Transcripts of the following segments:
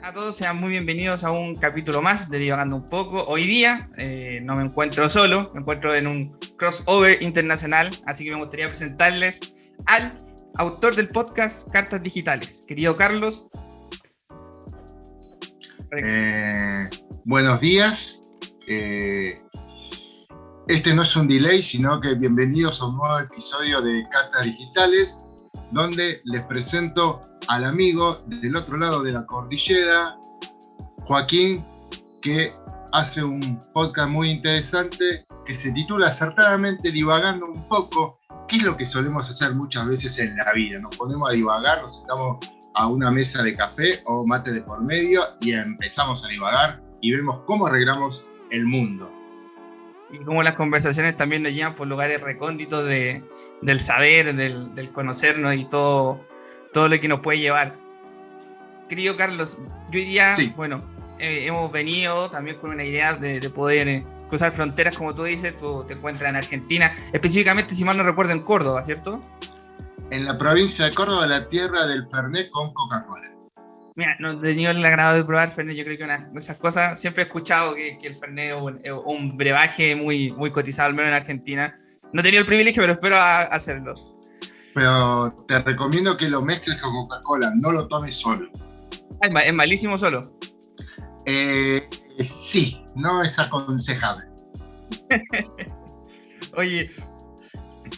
a todos, sean muy bienvenidos a un capítulo más de Divagando un poco. Hoy día no me encuentro solo, me encuentro en un crossover internacional, así que me gustaría presentarles al autor del podcast Cartas Digitales, querido Carlos. Buenos días. Este no es un delay, sino que bienvenidos a un nuevo episodio de Cartas Digitales, donde les presento al amigo del otro lado de la cordillera, Joaquín, que hace un podcast muy interesante que se titula acertadamente Divagando un poco, que es lo que solemos hacer muchas veces en la vida. Nos ponemos a divagar, nos sentamos a una mesa de café o mate de por medio y empezamos a divagar y vemos cómo arreglamos el mundo. Y cómo las conversaciones también nos llevan por lugares recónditos del saber, del conocernos y todo lo que nos puede llevar. Querido Carlos, yo diría, Sí. bueno, hemos venido también con una idea de poder cruzar fronteras, como tú dices. Tú te encuentras en Argentina, específicamente, si mal no recuerdo, en Córdoba, ¿cierto? En la provincia de Córdoba, la tierra del Fernet con Coca-Cola. Mira, no he tenido el agrado de probar Fernet. Yo creo que una de esas cosas, siempre he escuchado que el Fernet es un brebaje muy, muy cotizado, al menos en Argentina. No he tenido el privilegio, pero espero hacerlo. Pero te recomiendo que lo mezcles con Coca-Cola, no lo tomes solo. Es malísimo solo. Sí, no es aconsejable. Oye,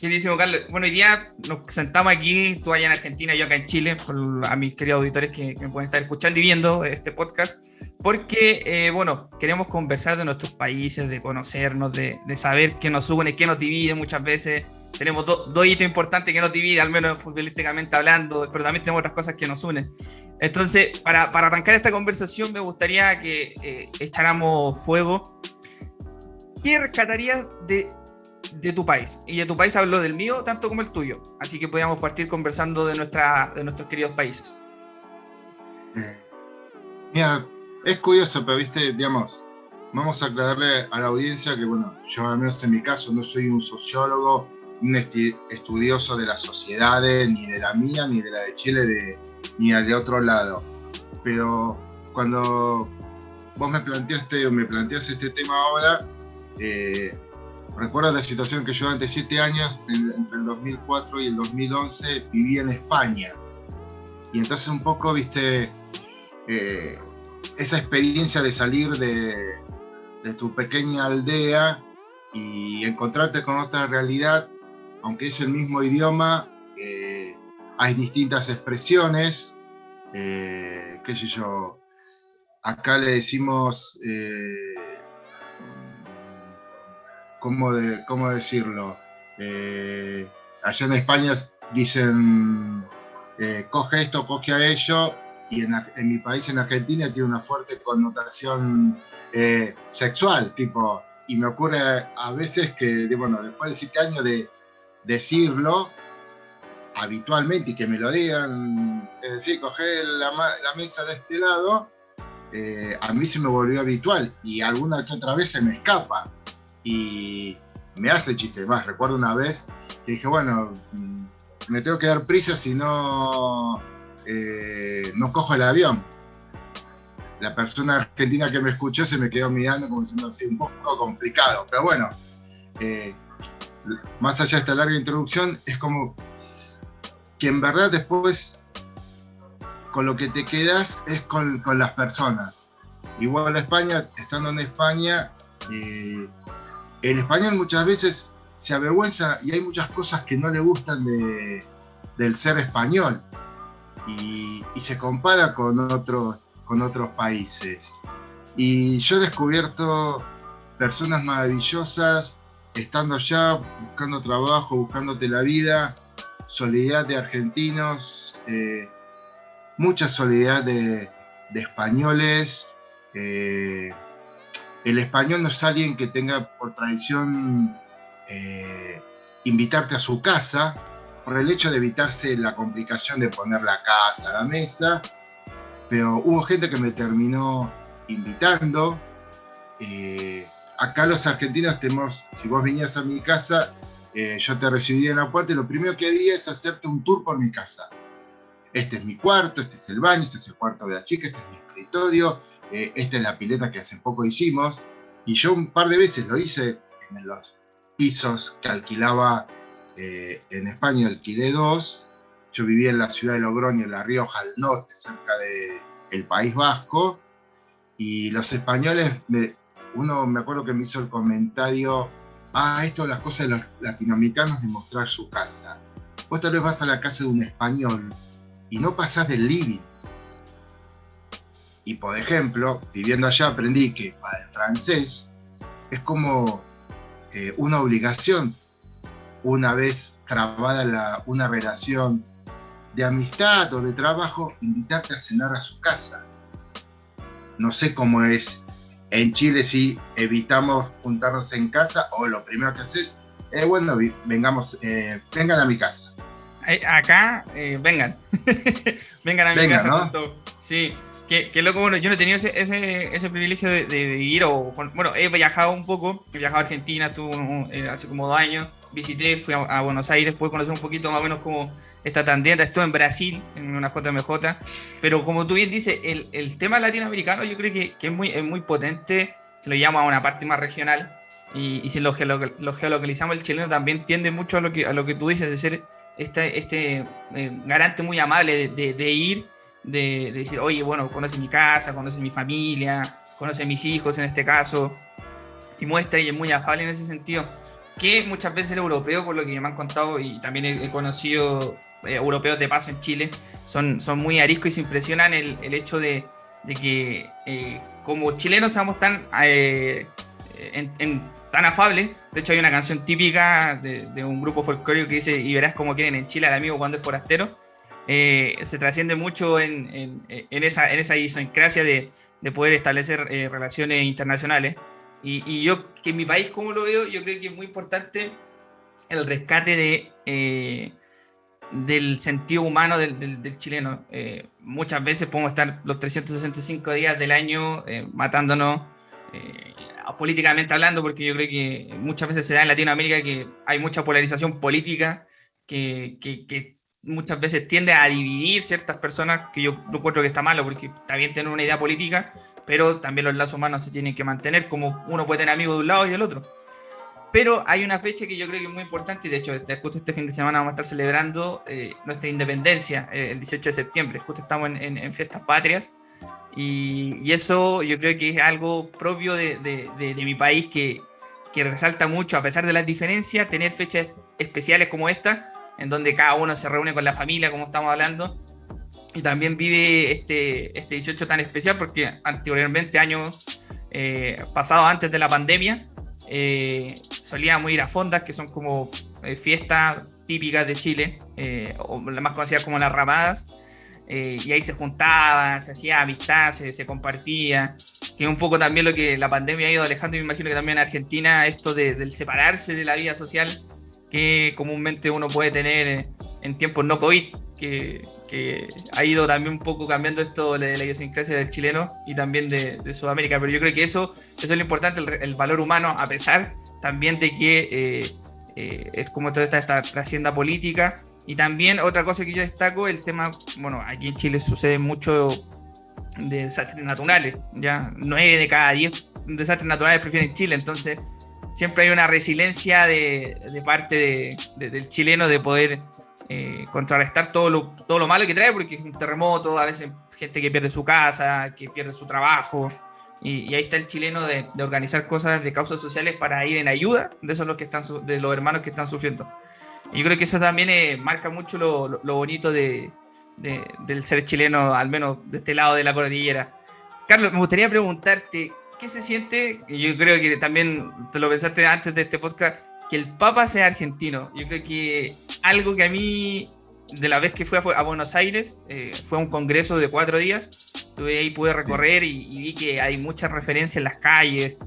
queridísimo Carlos, bueno, hoy día nos sentamos aquí, tú allá en Argentina, yo acá en Chile, a mis queridos auditores que me pueden estar escuchando y viendo este podcast, porque, bueno, queremos conversar de nuestros países, de conocernos, de saber qué nos une, qué nos divide muchas veces. Tenemos dos hitos importantes que nos dividen, al menos futbolísticamente hablando, pero también tenemos otras cosas que nos unen. Entonces, para arrancar esta conversación, me gustaría que echáramos fuego. ¿Qué rescatarías de tu país? Y de tu país hablo del mío tanto como el tuyo, así que podríamos partir conversando de nuestros queridos países. Mira, es curioso, pero viste, digamos, vamos a aclararle a la audiencia que, bueno, yo al menos en mi caso no soy un sociólogo, un estudioso de las sociedades, ni de la mía, ni de la de Chile, ni de otro lado. Pero cuando vos me planteas este tema ahora, recuerdo la situación que yo durante 7 años, entre el 2004 y el 2011, viví en España. Y entonces un poco, viste, esa experiencia de salir de tu pequeña aldea y encontrarte con otra realidad, aunque es el mismo idioma, hay distintas expresiones, qué sé yo, acá le decimos... ¿Cómo decirlo? Allá en España dicen coge esto, coge a ello, y en mi país, en Argentina, tiene una fuerte connotación sexual, tipo, y me ocurre a veces que, bueno, después de 7 años de decirlo habitualmente y que me lo digan, es decir, coge la mesa de este lado, a mí se me volvió habitual y alguna que otra vez se me escapa. Y me hace chiste más. Recuerdo una vez que dije, bueno, me tengo que dar prisa si no cojo el avión. La persona argentina que me escuchó se me quedó mirando como diciendo así, un poco complicado. Pero bueno, más allá de esta larga introducción, es como que en verdad después con lo que te quedas es con las personas. Igual a España, estando en España, el español muchas veces se avergüenza y hay muchas cosas que no le gustan del ser español y se compara con otros países. Y yo he descubierto personas maravillosas estando allá, buscando trabajo, buscándote la vida, solidaridad de argentinos, mucha solidaridad de españoles. El español no es alguien que tenga por tradición invitarte a su casa, por el hecho de evitarse la complicación de poner la casa a la mesa, pero hubo gente que me terminó invitando. Acá los argentinos tenemos, si vos vinieras a mi casa, yo te recibí en la puerta y lo primero que haría es hacerte un tour por mi casa. este es mi cuarto, este es el baño, este es el cuarto de la chica, este es mi escritorio, esta es la pileta que hace poco hicimos. Y yo un par de veces lo hice en los pisos que alquilaba en España, alquilé 2. Yo vivía en la ciudad de Logroño, en La Rioja, al norte, cerca del País Vasco, y los españoles, uno me acuerdo que me hizo el comentario, esto es las cosas de los latinoamericanos de mostrar su casa. Vos tal vez vas a la casa de un español y no pasás del living. Y por ejemplo, viviendo allá aprendí que para el francés es como una obligación, una vez trabada una relación de amistad o de trabajo, invitarte a cenar a su casa. No sé cómo es en Chile, si evitamos juntarnos en casa o lo primero que haces es, bueno, vengan a mi casa. Acá, vengan. Vengan a mi casa. ¿No? Justo. Sí, qué loco. Bueno, yo no he tenido ese privilegio de vivir, bueno, he viajado un poco, he viajado a Argentina, estuve hace como 2 años, visité, fui a Buenos Aires, pude conocer un poquito más o menos cómo está tan dieta. Estuve en Brasil, en una JMJ, pero como tú bien dices, el tema latinoamericano yo creo que es muy potente, se lo llama a una parte más regional, y si lo geolocalizamos, el chileno también tiende mucho a lo que tú dices, de ser este garante muy amable de ir, de decir, oye, bueno, conoce mi casa, conoce mi familia, conoce mis hijos en este caso, y muestra y es muy afable en ese sentido, que muchas veces el europeo, por lo que me han contado, y también he conocido europeos de paso en Chile, son muy ariscos y se impresionan el hecho de que como chilenos seamos tan tan afables. De hecho hay una canción típica de un grupo folclórico que dice, y verás cómo quieren en Chile al amigo cuando es forastero. Se trasciende mucho en esa idiosincrasia de poder establecer relaciones internacionales, y yo, que en mi país, como lo veo, yo creo que es muy importante el rescate del sentido humano del chileno. Muchas veces podemos estar los 365 días del año matándonos, políticamente hablando, porque yo creo que muchas veces se da en Latinoamérica que hay mucha polarización política que muchas veces tiende a dividir ciertas personas, que yo no encuentro que está malo, porque está bien tener una idea política, pero también los lazos humanos se tienen que mantener, como uno puede tener amigos de un lado y del otro. Pero hay una fecha que yo creo que es muy importante, y de hecho justo este fin de semana vamos a estar celebrando nuestra independencia, el 18 de septiembre, justo estamos en fiestas patrias, y eso yo creo que es algo propio de mi país, que resalta mucho, a pesar de las diferencias, tener fechas especiales como esta, en donde cada uno se reúne con la familia, como estamos hablando, y también vive este 18 tan especial, porque anteriormente, años pasados antes de la pandemia, solíamos ir a fondas, que son como fiestas típicas de Chile, o las más conocidas como las ramadas, y ahí se juntaban, se hacía amistad, se compartía, que es un poco también lo que la pandemia ha ido alejando, y me imagino que también en Argentina, esto del separarse de la vida social que comúnmente uno puede tener en tiempos no COVID, que ha ido también un poco cambiando esto de la idiosincrasia del chileno y también de Sudamérica. Pero yo creo que eso es lo importante, el valor humano, a pesar también de que es como toda esta trascienda política. Y también otra cosa que yo destaco, el tema, bueno, aquí en Chile sucede mucho de desastres naturales, ya 9 de cada 10 desastres naturales prefieren Chile, entonces siempre hay una resiliencia de parte del chileno de poder contrarrestar todo lo malo que trae, porque es un terremoto, a veces gente que pierde su casa, que pierde su trabajo, y ahí está el chileno de organizar cosas de causas sociales para ir en ayuda de de los hermanos que están sufriendo. Y yo creo que eso también marca mucho lo bonito del ser chileno, al menos de este lado de la cordillera. Carlos, me gustaría preguntarte, ¿qué se siente? Yo creo que también te lo pensaste antes de este podcast, que el Papa sea argentino. Yo creo que algo que a mí, de la vez que fui a Buenos Aires, fue un congreso de 4 días, estuve ahí, pude recorrer y vi que hay muchas referencias en las calles,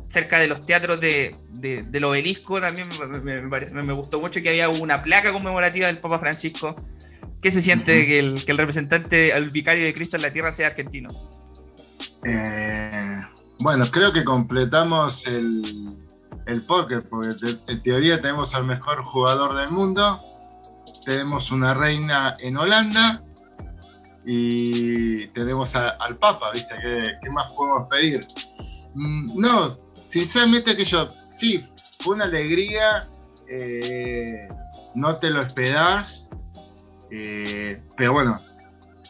cerca de los teatros del Obelisco. También me gustó mucho que había una placa conmemorativa del Papa Francisco. ¿Qué se siente que el representante, el vicario de Cristo en la tierra, sea argentino? Bueno, creo que completamos el póker, porque en teoría tenemos al mejor jugador del mundo, tenemos una reina en Holanda, y tenemos al Papa, ¿viste? ¿Qué más podemos pedir? No, sinceramente que yo, sí, fue una alegría, no te lo esperás, pero bueno,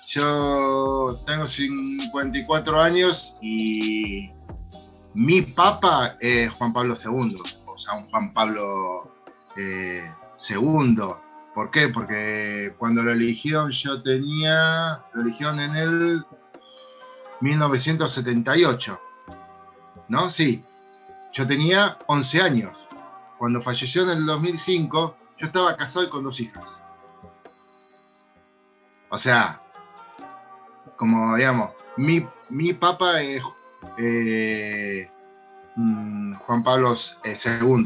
yo tengo 54 años y mi Papa es Juan Pablo II, o sea, un Juan Pablo II. ¿Por qué? Porque cuando lo eligieron lo eligieron en el 1978, ¿no? Sí, yo tenía 11 años. Cuando falleció en el 2005, yo estaba casado y con 2 hijas. O sea, como digamos, mi papa es Juan Pablo II,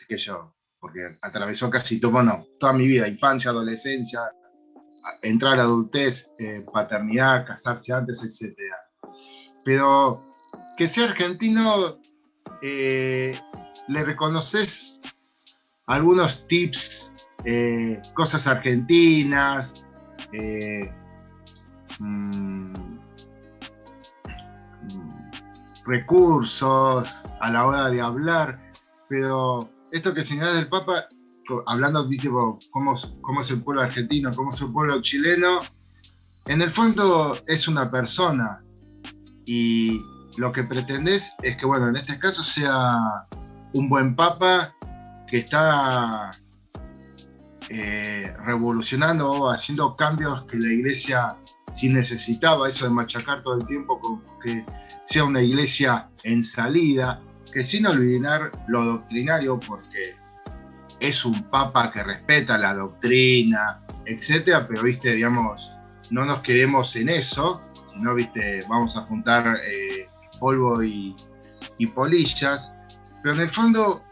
que yo, porque atravesó casi todo, bueno, toda mi vida, infancia, adolescencia, entrar a la adultez, paternidad, casarse antes, etc. Pero que sea argentino, le reconoces algunos tips, cosas argentinas, recursos a la hora de hablar, pero esto que señalas del Papa, hablando, ¿viste? Cómo es el pueblo argentino, cómo es el pueblo chileno, en el fondo es una persona y lo que pretendés es que, bueno, en este caso sea un buen Papa que está revolucionando o haciendo cambios que la Iglesia sí necesitaba, eso de machacar todo el tiempo, con que sea una iglesia en salida, que sin olvidar lo doctrinario, porque es un papa que respeta la doctrina, etcétera, pero viste, digamos, no nos quedemos en eso, sino viste, vamos a juntar polvo y polillas, pero en el fondo,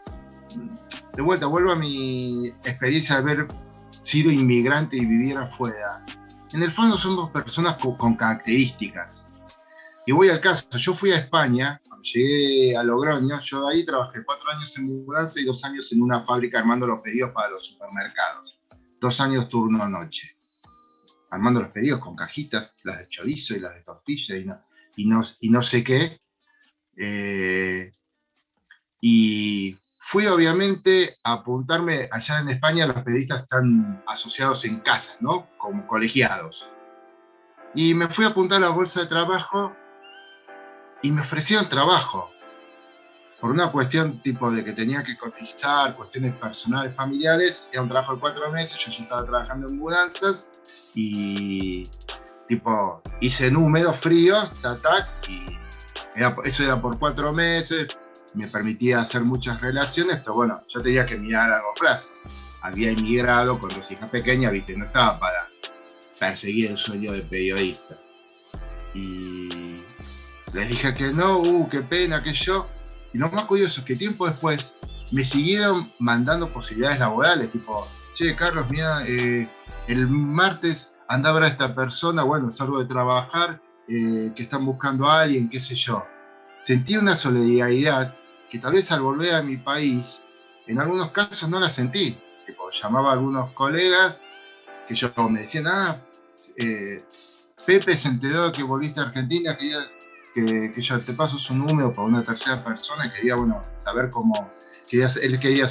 de vuelta, vuelvo a mi experiencia de haber sido inmigrante y vivir afuera. En el fondo somos personas con características. Y voy al caso, yo fui a España, cuando llegué a Logroño, yo ahí trabajé 4 años en mudanza y 2 años en una fábrica armando los pedidos para los supermercados. 2 años turno noche, armando los pedidos con cajitas, las de chorizo y las de tortilla y no sé qué. Y fui obviamente a apuntarme, allá en España los periodistas están asociados en casas, ¿no? Como colegiados. Y me fui a apuntar a la bolsa de trabajo y me ofrecieron trabajo. Por una cuestión tipo de que tenía que cotizar, cuestiones personales, familiares, era un trabajo de 4 meses, yo ya estaba trabajando en mudanzas y tipo hice números fríos, y eso era por 4 meses, me permitía hacer muchas relaciones, pero bueno, yo tenía que mirar a largo plazo. Había emigrado con 2 hijas pequeñas, viste, no estaba para perseguir el sueño de periodista. Y les dije que no, qué pena, que yo. Y lo más curioso es que tiempo después me siguieron mandando posibilidades laborales, tipo, che, Carlos, mira, el martes anda a ver a esta persona, bueno, salgo de trabajar, que están buscando a alguien, qué sé yo. Sentí una solidaridad que tal vez al volver a mi país, en algunos casos no la sentí. Tipo, llamaba a algunos colegas que me decían, Pepe se enteró que volviste a Argentina, que yo te paso su número por una tercera persona y quería, bueno, saber cómo, Pepe quería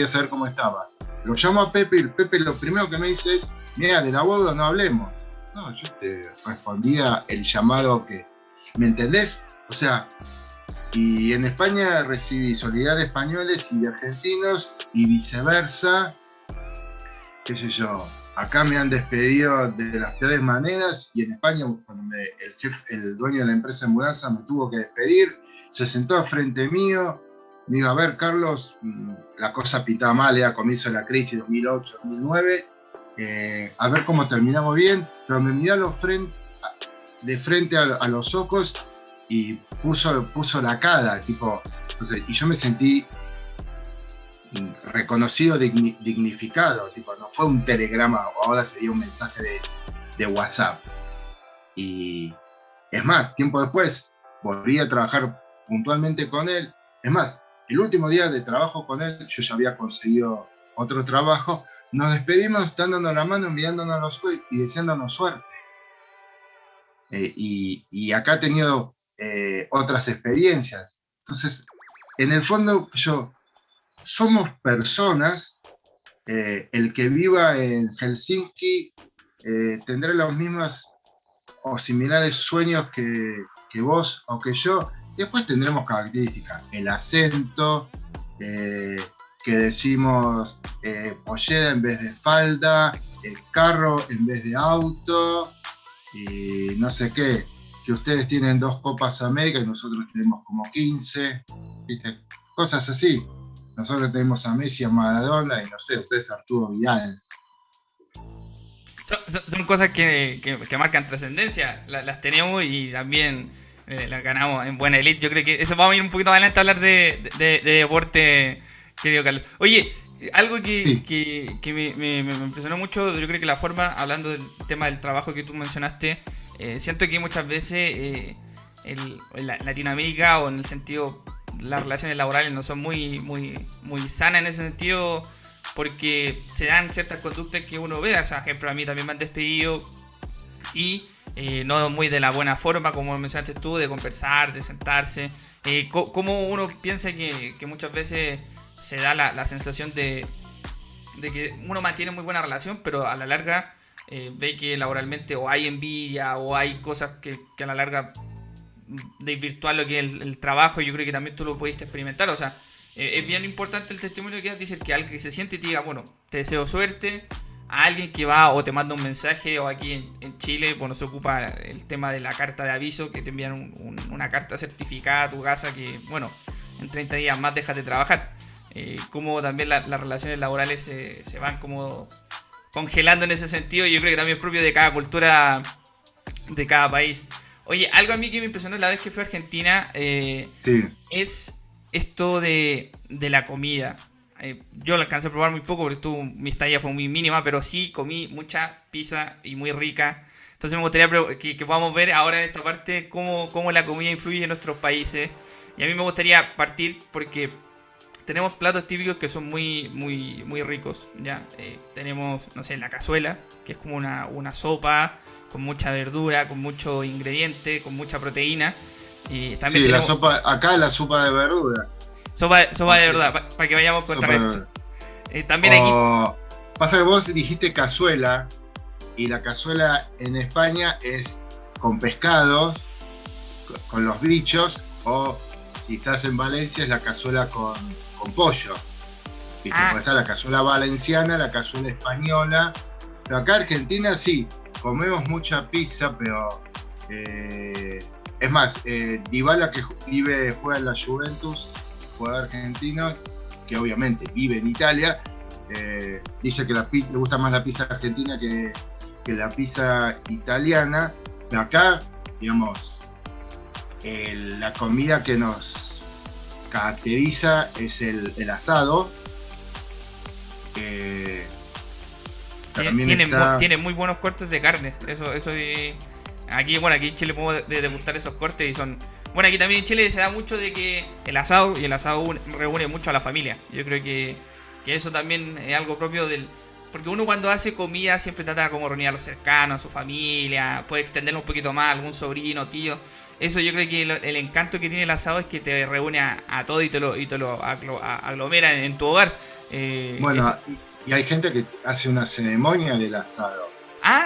saber cómo estaba. Lo llamo a Pepe y Pepe lo primero que me dice es, mira, de la boda no hablemos. No, yo te respondía el llamado que, ¿me entendés? O sea, y en España recibí solidaridad de españoles y de argentinos y viceversa, qué sé yo. Acá me han despedido de las peores maneras y en España cuando el dueño de la empresa de mudanza me tuvo que despedir, se sentó frente mío, me dijo, a ver Carlos, la cosa pitaba mal, era comienzo de la crisis 2008-2009, a ver cómo terminamos bien, pero me miró de frente a los ojos y puso la cara, tipo, entonces, y yo me sentí reconocido, dignificado, tipo, no fue un telegrama, ahora sería un mensaje de WhatsApp. Y es más, tiempo después volví a trabajar puntualmente con él. Es más, el último día de trabajo con él, yo ya había conseguido otro trabajo, nos despedimos dándonos la mano, enviándonos los ojos y deseándonos suerte. y acá he tenido otras experiencias. Entonces, en el fondo, somos personas. El que viva en Helsinki tendrá los mismos o similares sueños que vos o que yo. Después tendremos características, el acento, que decimos pollera en vez de falda, el carro en vez de auto, y no sé qué, que ustedes tienen 2 Copas América y nosotros tenemos como 15, ¿viste? Cosas así. Nosotros tenemos a Messi, a Maradona y no sé, ustedes a Arturo Vidal. Son cosas que marcan trascendencia, las tenemos y también las ganamos en buena elite. Yo creo que eso vamos a ir un poquito adelante a hablar de deporte, querido Carlos. Oye, algo Sí, que me impresionó mucho, yo creo que la forma, hablando del tema del trabajo que tú mencionaste, siento que muchas veces en Latinoamérica o en el sentido, las relaciones laborales no son muy sanas en ese sentido porque se dan ciertas conductas que uno ve. O sea, ejemplo, a mí también me han despedido y no muy de la buena forma, como mencionaste tú, de conversar, de sentarse. Como uno piensa que muchas veces se da la sensación de que uno mantiene muy buena relación, pero a la larga ve que laboralmente o hay envidia o hay cosas que a la larga desvirtuar lo que es el trabajo. Yo creo que también tú lo pudiste experimentar. O sea, es bien importante el testimonio que das, dice que alguien que se siente y te diga, bueno, te deseo suerte. A alguien que va o te manda un mensaje, o aquí en Chile, bueno, se ocupa el tema de la carta de aviso, que te envían una carta certificada a tu casa que, bueno, en 30 días más dejas de trabajar. Como también las relaciones laborales se van como congelando en ese sentido. Y yo creo que también es propio de cada cultura, de cada país. Oye, algo a mí que me impresionó la vez que fui a Argentina sí. es esto de la comida. Yo lo alcancé a probar muy poco porque mi estadía fue muy mínima, pero sí comí mucha pizza y muy rica. Entonces me gustaría que podamos ver ahora en esta parte cómo la comida influye en nuestros países. Y a mí me gustaría partir porque tenemos platos típicos que son muy ricos. ¿Ya? Tenemos, no sé, la cazuela, que es como una sopa con mucha verdura, con mucho ingrediente, con mucha proteína. Y también Sí, tenemos acá la sopa de verdura. sopa O de sea, verdad, para que vayamos sopa de contrarrestando. verdura. También aquí. O pasa que vos dijiste cazuela, y la cazuela en España es con pescados, con los bichos, o si estás en Valencia es la cazuela con pollo. ¿Viste? Ah, Pues está la cazuela valenciana, la cazuela española. Pero acá en Argentina sí, comemos mucha pizza, pero es más, Dybala, que juega en la Juventus, jugador argentino, que obviamente vive en Italia, dice que le gusta más la pizza argentina que la pizza italiana. Pero acá, digamos, la comida que nos caracteriza es el asado. También está. tiene muy buenos cortes de carne. Eso aquí, bueno, aquí en Chile podemos degustar esos cortes y son. Bueno, aquí también en Chile se da mucho de que el asado, y el asado reúne mucho a la familia. Yo creo que eso también es algo propio del. Porque uno cuando hace comida siempre trata como reunir a los cercanos, a su familia, puede extenderlo un poquito más, algún sobrino, tío. Eso yo creo que el encanto que tiene el asado es que te reúne a todo y te lo aglomera en tu hogar. Bueno, y hay gente que hace una ceremonia del asado.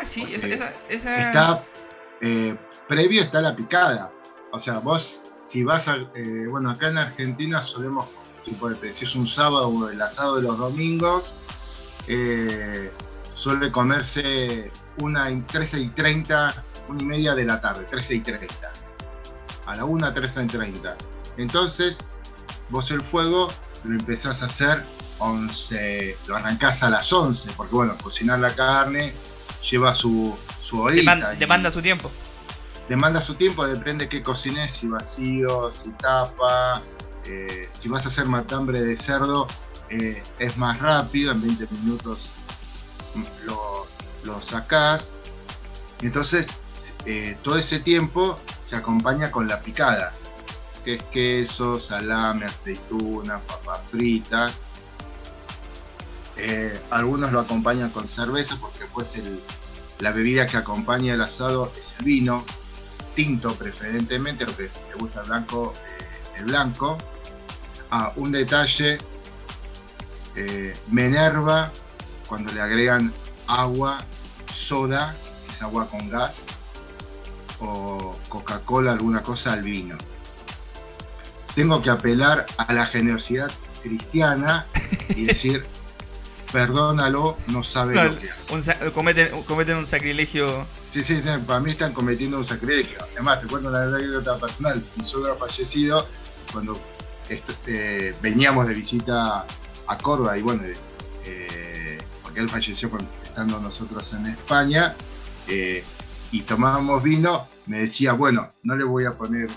Sí, Porque esa. está previo está la picada. O sea, vos, si vas a. Bueno, acá en Argentina solemos, si es un sábado o el asado de los domingos, suele comerse 13:30, 1:30 de la tarde, 13:30. A la 1, 13:30. Entonces, vos el fuego lo empezás a hacer 11, lo arrancás a las 11, porque bueno, cocinar la carne lleva su horita. Demanda su tiempo. Demanda su tiempo, depende de qué cocines, si vacío, si tapa. Si vas a hacer matambre de cerdo, es más rápido, en 20 minutos lo sacás. Entonces, todo ese tiempo se acompaña con la picada, que es queso, salame, aceituna, papas fritas. Algunos lo acompañan con cerveza, porque después la bebida que acompaña el asado es el vino. tinto preferentemente, lo que te gusta el blanco. Un detalle, me enerva cuando le agregan agua, soda, que es agua con gas, o Coca-Cola, alguna cosa al vino. Tengo que apelar a la generosidad cristiana y decir, perdónalo, no sabe lo que hace. Cometen un sacrilegio. Sí, para mí están cometiendo un sacrilegio. Además, te cuento una anécdota personal. Mi suegro ha fallecido cuando veníamos de visita a Córdoba, y bueno, porque él falleció estando nosotros en España, y tomábamos vino. Me decía, bueno, no le voy a poner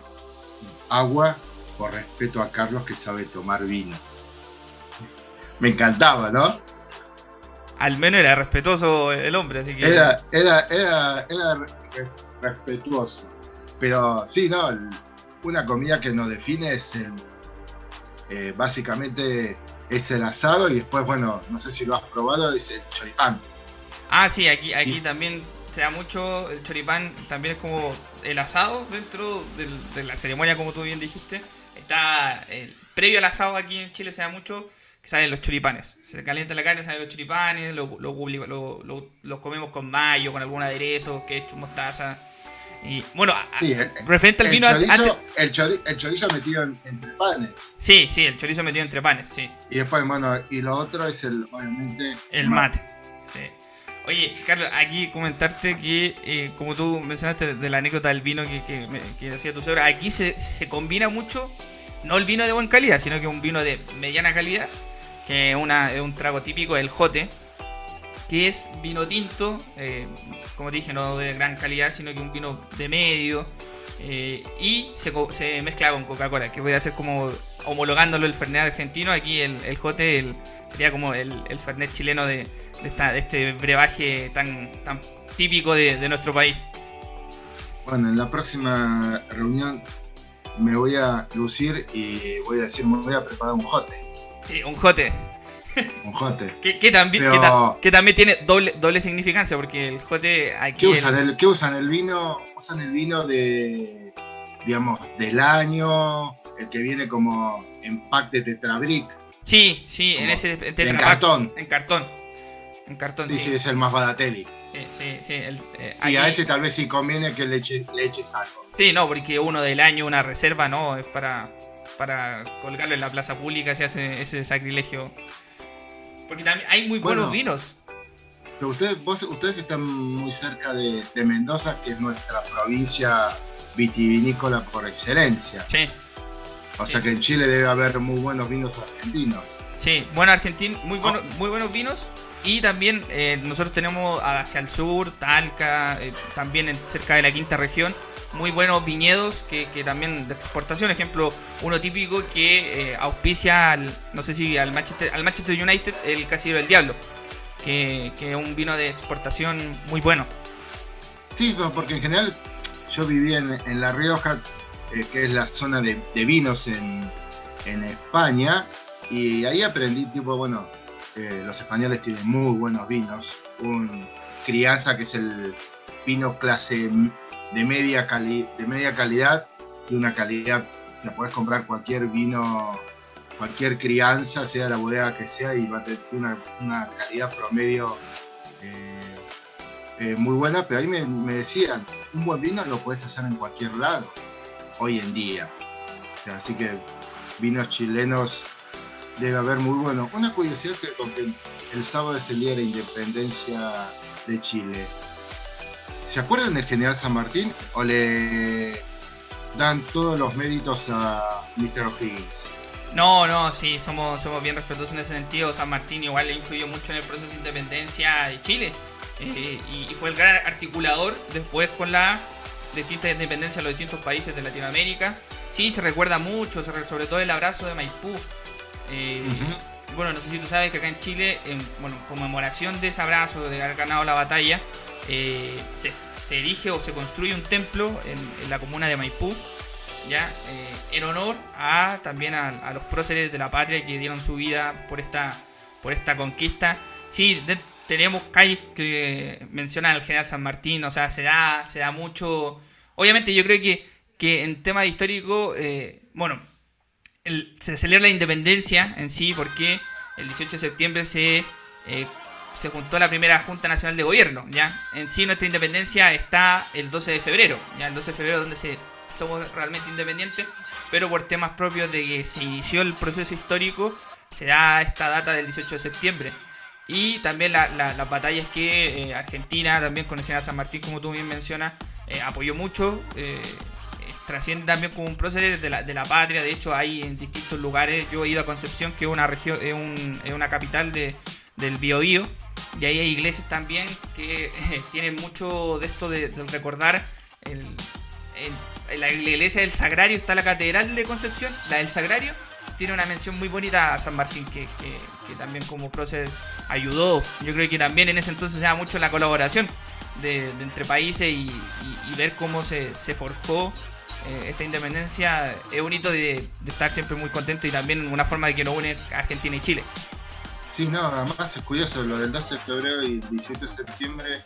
agua por respeto a Carlos, que sabe tomar vino. Me encantaba, ¿no? Al menos era respetuoso el hombre, así que... Era respetuoso. Pero sí, no, una comida que nos define es básicamente es el asado, y después, bueno, no sé si lo has probado, es el choripán. Sí, aquí también se da mucho el choripán, también es como el asado dentro de la ceremonia, como tú bien dijiste. Está previo al asado aquí en Chile se da mucho que salen los choripanes. Se calienta la carne, salen los choripanes, los comemos con mayo, con algún aderezo, ketchup, mostaza. Y bueno, sí, referente al vino... El chorizo metido entre panes. Sí, el chorizo metido entre panes, sí. Y después, bueno, y lo otro es obviamente... El mate. Sí. Oye, Carlos, aquí comentarte que, como tú mencionaste de la anécdota del vino que hacía tu suegra, aquí se combina mucho, no el vino de buena calidad, sino que un vino de mediana calidad, que es un trago típico, el jote, que es vino tinto, como te dije, no de gran calidad, sino que un vino de medio, y se mezcla con Coca-Cola, que voy a hacer como homologándolo el Fernet argentino. Aquí el jote sería como el Fernet chileno de este brebaje tan típico de nuestro país. Bueno, en la próxima reunión me voy a lucir y voy a decir, me voy a preparar un jote. Sí, un jote. Un jote. que también tiene doble significancia, porque el jote aquí... ¿Qué usan? ¿El vino? ¿Usan el vino digamos, del año? El que viene como en pack de Tetrabric. Sí, en ese en cartón. En cartón, sí. Sí, es el más badatelli. Sí, a ese tal vez sí conviene que le eches algo. Sí, no, porque uno del año, una reserva, no, es para colgarlo en la plaza pública, se hace ese sacrilegio. Porque también hay muy buenos vinos. Pero ustedes están muy cerca de Mendoza, que es nuestra provincia vitivinícola por excelencia. Sí. O sea que en Chile debe haber muy buenos vinos argentinos. Sí, muy buenos vinos. Y también nosotros tenemos hacia el sur, Talca, también cerca de la quinta región, muy buenos viñedos que también de exportación. Ejemplo, uno típico que auspicia al Manchester United, el Casillero del Diablo, que es un vino de exportación muy bueno. Sí, porque en general yo viví en La Rioja, que es la zona de vinos en España, y ahí aprendí, los españoles tienen muy buenos vinos. Un crianza, que es el vino clase de media calidad, de una calidad que puedes comprar cualquier vino, cualquier crianza, sea la bodega que sea, y va a tener una calidad promedio muy buena. Pero ahí me decían, un buen vino lo puedes hacer en cualquier lado hoy en día. O sea, así que vinos chilenos debe haber muy bueno. Una curiosidad, que el sábado es el día de la independencia de Chile. ¿Se acuerdan del general San Martín o le dan todos los méritos a Mr. O'Higgins? No, sí, somos bien respetuosos en ese sentido. San Martín igual le influyó mucho en el proceso de independencia de Chile, y fue el gran articulador después con la distintas independencias de los distintos países de Latinoamérica. Sí, se recuerda mucho, sobre todo el abrazo de Maipú. Bueno, no sé si tú sabes que acá en Chile, en conmemoración de ese abrazo, de haber ganado la batalla, se erige o se construye un templo en la comuna de Maipú, ¿ya? En honor también a los próceres de la patria que dieron su vida por esta conquista. Sí, tenemos calles que mencionan al general San Martín, o sea, se da mucho Obviamente yo creo que en tema histórico, bueno, se celebra la independencia en sí porque el 18 de septiembre se juntó la primera Junta Nacional de Gobierno, ¿ya? En sí nuestra independencia está el 12 de febrero, ¿ya? El 12 de febrero donde somos realmente independientes, pero por temas propios de que se inició el proceso histórico, se da esta data del 18 de septiembre. Y también las batallas que Argentina, también con el general San Martín, como tú bien mencionas, apoyó mucho. Trasciende también como un prócer de la patria. De hecho, hay en distintos lugares. Yo he ido a Concepción, que es una región, es una capital del Biobío. Y ahí hay iglesias también que tienen mucho de esto de recordar. En la iglesia del Sagrario está la catedral de Concepción, la del Sagrario. Tiene una mención muy bonita a San Martín, que también como prócer ayudó. Yo creo que también en ese entonces se da mucho la colaboración de entre países y ver cómo se forjó esta independencia. Es un hito de estar siempre muy contento y también una forma de que nos une Argentina y Chile. Sí, no, además es curioso, lo del 12 de febrero y el 17 de septiembre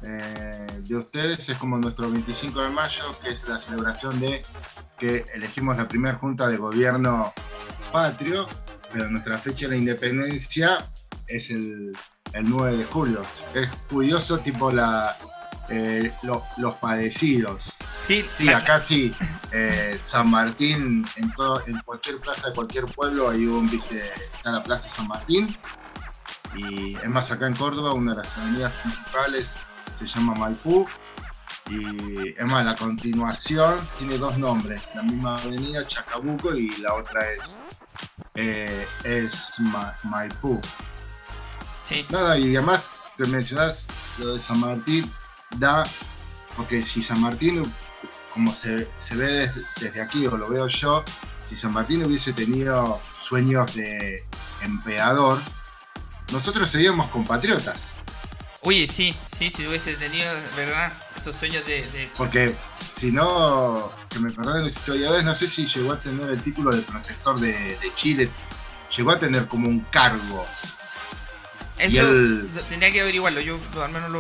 de ustedes es como nuestro 25 de mayo, que es la celebración de que elegimos la primera junta de gobierno patrio, pero nuestra fecha de la independencia es el 9 de julio. Es curioso, tipo los padecidos. Sí, Sí, acá sí, San Martín, en cualquier plaza de cualquier pueblo hay está la Plaza San Martín. Y es más, acá en Córdoba, una de las avenidas principales se llama Maipú. Y es más, la continuación tiene dos nombres, la misma avenida, Chacabuco, y la otra es Maipú. Sí. Nada, y además que mencionás lo de San Martín, porque si San Martín, como se ve desde aquí, o lo veo yo, si San Martín hubiese tenido sueños de emperador, nosotros seríamos compatriotas. Oye, sí, si hubiese tenido, ¿verdad? Esos sueños Porque, si no, que me perdonen los historiadores, no sé si llegó a tener el título de protector de Chile, llegó a tener como un cargo. Eso tendría que averiguarlo, yo al menos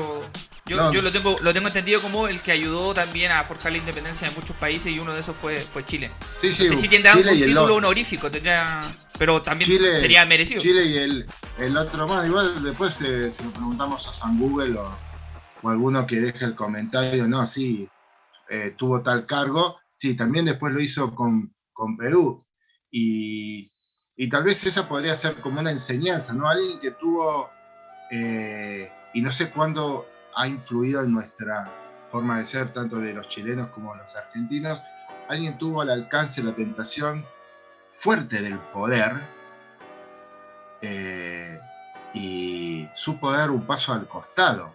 yo lo tengo entendido como el que ayudó también a forjar la independencia de muchos países y uno de esos fue Chile. Sí, No sé si tendrá Chile un título honorífico, pero también sería merecido. Chile y el otro más, igual después se lo preguntamos a San Google o alguno que deje el comentario, no, sí, tuvo tal cargo, sí, también después lo hizo con Perú. Y tal vez esa podría ser como una enseñanza, ¿no? Alguien que tuvo, y no sé cuándo ha influido en nuestra forma de ser, tanto de los chilenos como de los argentinos, alguien tuvo al alcance la tentación fuerte del poder y supo dar un paso al costado.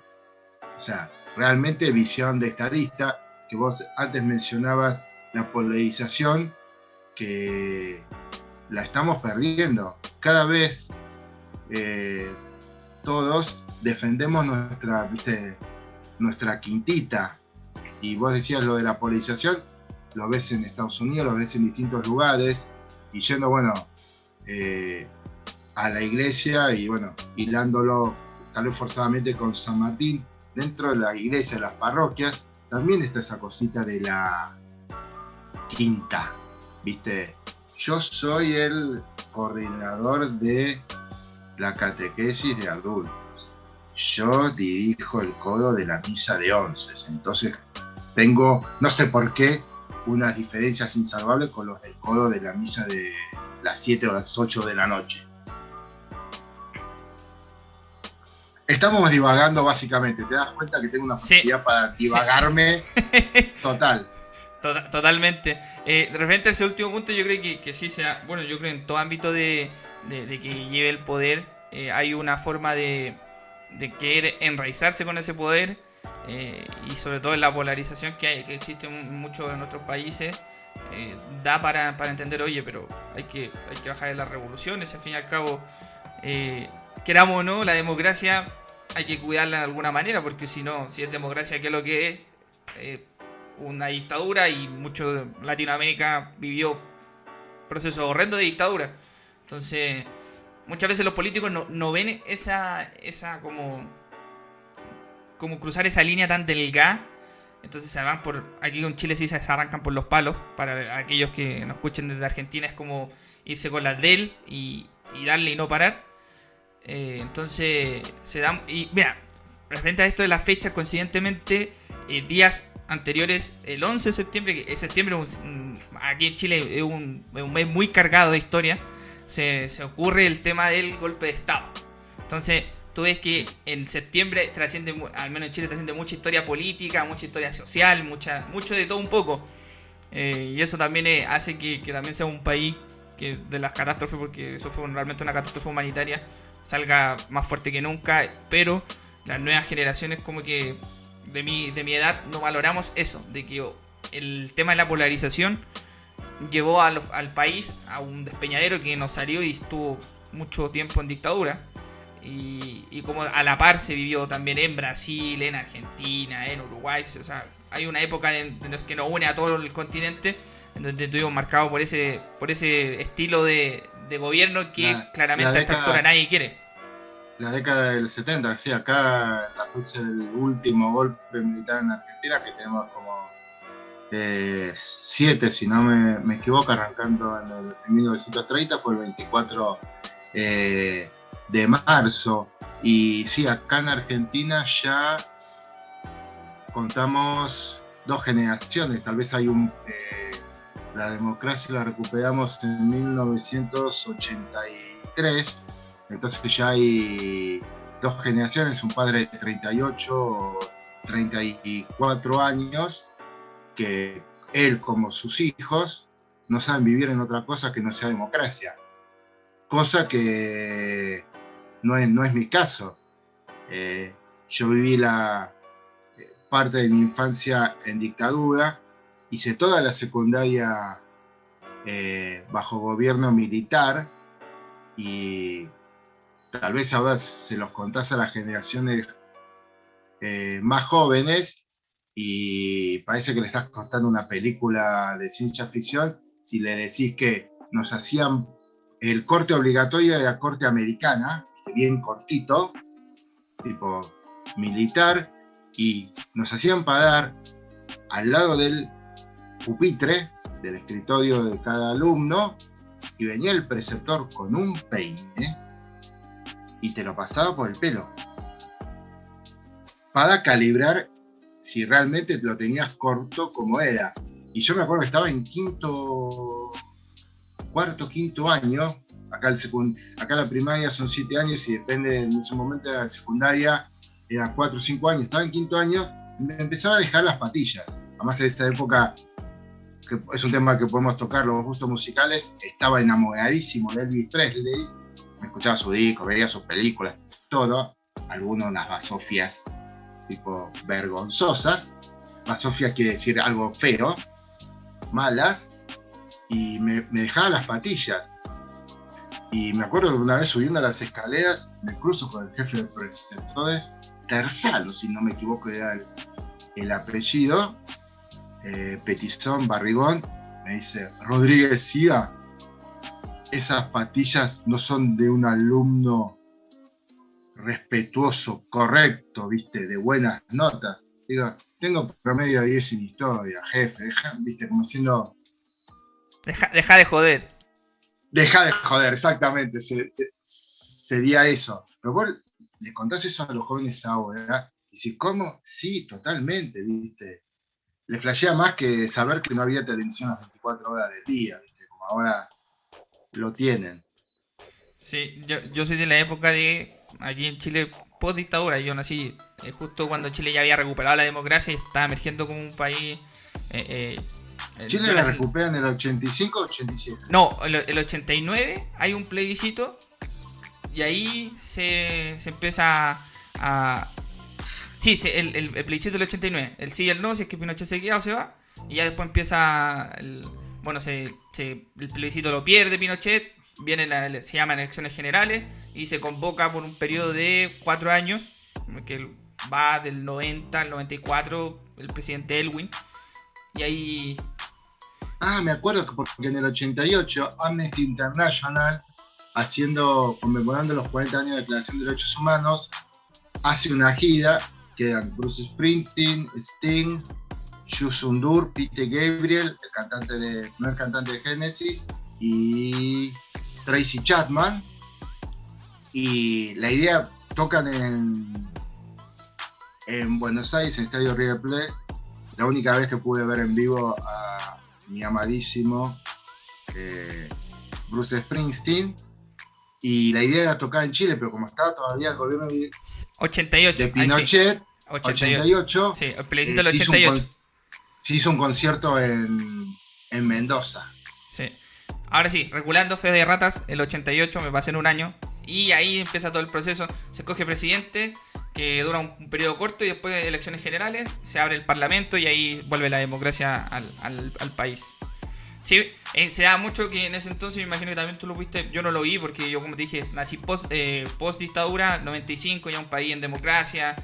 O sea, realmente visión de estadista, que vos antes mencionabas la polarización, que la estamos perdiendo. Cada vez todos defendemos nuestra quintita. Y vos decías lo de la polarización, lo ves en Estados Unidos, lo ves en distintos lugares, y yendo, bueno, a la iglesia y, bueno, hilándolo tal vez forzadamente con San Martín, dentro de la iglesia, de las parroquias, también está esa cosita de la quinta, ¿viste? Yo soy el coordinador de la catequesis de adultos. Yo dirijo el codo de la misa de 11. Entonces tengo, no sé por qué, unas diferencias insalvables con los del codo de la misa de las 7 o las 8 de la noche. Estamos divagando básicamente. ¿Te das cuenta que tengo una facilidad para divagarme? Sí. Total. Totalmente. Referente a ese último punto, yo creo que sí sea, bueno, yo creo en todo ámbito de que lleve el poder, hay una forma de querer enraizarse con ese poder, y sobre todo en la polarización que existe en muchos de nuestros países, da para entender, oye, pero hay que bajar de las revoluciones, al fin y al cabo, queramos o no, la democracia hay que cuidarla de alguna manera, porque si no, si es democracia, ¿qué es lo que es? Una dictadura, y mucho de Latinoamérica vivió procesos horrendos de dictadura. Entonces, muchas veces los políticos no ven esa como cruzar esa línea tan delgada Entonces se van aquí en Chile sí se arrancan por los palos, para aquellos que nos escuchen desde Argentina es como irse con las de él y darle y no parar. Entonces se dan, y mira, referente a esto de la fecha, coincidentemente, días anteriores, el 11 de septiembre, que septiembre aquí en Chile es un mes muy cargado de historia, se ocurre el tema del golpe de Estado. Entonces tú ves que en septiembre trasciende, al menos en Chile, trasciende mucha historia política, mucha historia social, mucho de todo un poco. Y eso también hace que también sea un país que de las catástrofes, porque eso fue realmente una catástrofe humanitaria, salga más fuerte que nunca. Pero las nuevas generaciones como que de mi edad no valoramos eso, de que el tema de la polarización llevó al país a un despeñadero que nos salió y estuvo mucho tiempo en dictadura. Y como a la par se vivió también en Brasil, en Argentina, en Uruguay. O sea, hay una época en los que nos une a todo el continente, en donde estuvimos marcados por ese estilo de gobierno que claramente a esta altura nadie quiere. La década del 70, sí, acá la fecha del último golpe militar en Argentina, que tenemos como 7, si no me equivoco, arrancando en 1930, fue el 24 de marzo. Y sí, acá en Argentina ya contamos 2 generaciones. Tal vez hay la democracia la recuperamos en 1983. Entonces ya hay 2 generaciones, un padre de 38 o 34 años, que él como sus hijos no saben vivir en otra cosa que no sea democracia. Cosa que no es mi caso. Yo viví la parte de mi infancia en dictadura, hice toda la secundaria bajo gobierno militar, y tal vez ahora se los contás a las generaciones más jóvenes y parece que le estás contando una película de ciencia ficción si le decís que nos hacían el corte obligatorio de la corte americana, bien cortito, tipo militar, y nos hacían parar al lado del pupitre, del escritorio de cada alumno, y venía el preceptor con un peine y te lo pasaba por el pelo para calibrar si realmente lo tenías corto como era. Y yo me acuerdo que estaba en cuarto, quinto año. Acá la primaria son 7 años y depende, en ese momento de la secundaria eran 4 o 5 años. Estaba en quinto año y me empezaba a dejar las patillas. Además, en esta época, que es un tema que podemos tocar, los gustos musicales, estaba enamoradísimo de Elvis Presley. Me escuchaba su disco, veía sus películas, todo. Algunos unas basofias tipo vergonzosas. Basofia quiere decir algo feo, malas, y me dejaba las patillas. Y me acuerdo que una vez subiendo a las escaleras me cruzo con el jefe de preceptores, Terzano, si no me equivoco era el apellido, petizón, barrigón. Me dice: Rodríguez, siga, esas patillas no son de un alumno respetuoso, correcto, viste, de buenas notas. Digo, tengo promedio de 10 en historia, jefe, viste, como diciendo... Deja de joder. Deja de joder, exactamente, sería eso. Pero vos le contás eso a los jóvenes ahora, y si, ¿cómo? Sí, totalmente, viste. Le flashea más que saber que no había televisión las 24 horas del día, viste, como ahora lo tienen. Sí, yo soy de la época de aquí en Chile post dictadura. Yo nací justo cuando Chile ya había recuperado la democracia y estaba emergiendo como un país. ¿Chile la recupera en el 85 o 87? No, el 89 hay un plebiscito y ahí se empieza a... Sí, el plebiscito del 89, el sí y el no, si es que Pinochet se queda o se va, y ya después empieza el plebiscito lo pierde Pinochet, se llaman elecciones generales y se convoca por un periodo de 4 años, que va del 90 al 94 el presidente Elwin, y ahí... Me acuerdo que porque en el 88 Amnesty International, conmemorando los 40 años de Declaración de Derechos Humanos, hace una gira, quedan Bruce Springsteen, Sting, Yusundur, Pete Gabriel, primer cantante de Genesis, y Tracy Chapman. Y la idea, tocan en Buenos Aires, en Estadio River Plate. La única vez que pude ver en vivo a mi amadísimo Bruce Springsteen. Y la idea era tocar en Chile, pero como estaba todavía el gobierno 88, de Pinochet, sí. 88, sí, el plebiscito del 88. Se hizo un concierto en Mendoza. Sí. Ahora sí, regulando Fe de Ratas, el 88, me pasé en un año. Y ahí empieza todo el proceso. Se escoge presidente, que dura un periodo corto, y después de elecciones generales se abre el parlamento y ahí vuelve la democracia al país. Sí, se da mucho que en ese entonces, me imagino que también tú lo viste, yo no lo vi porque yo, como te dije, nací post dictadura, 95, ya un país en democracia,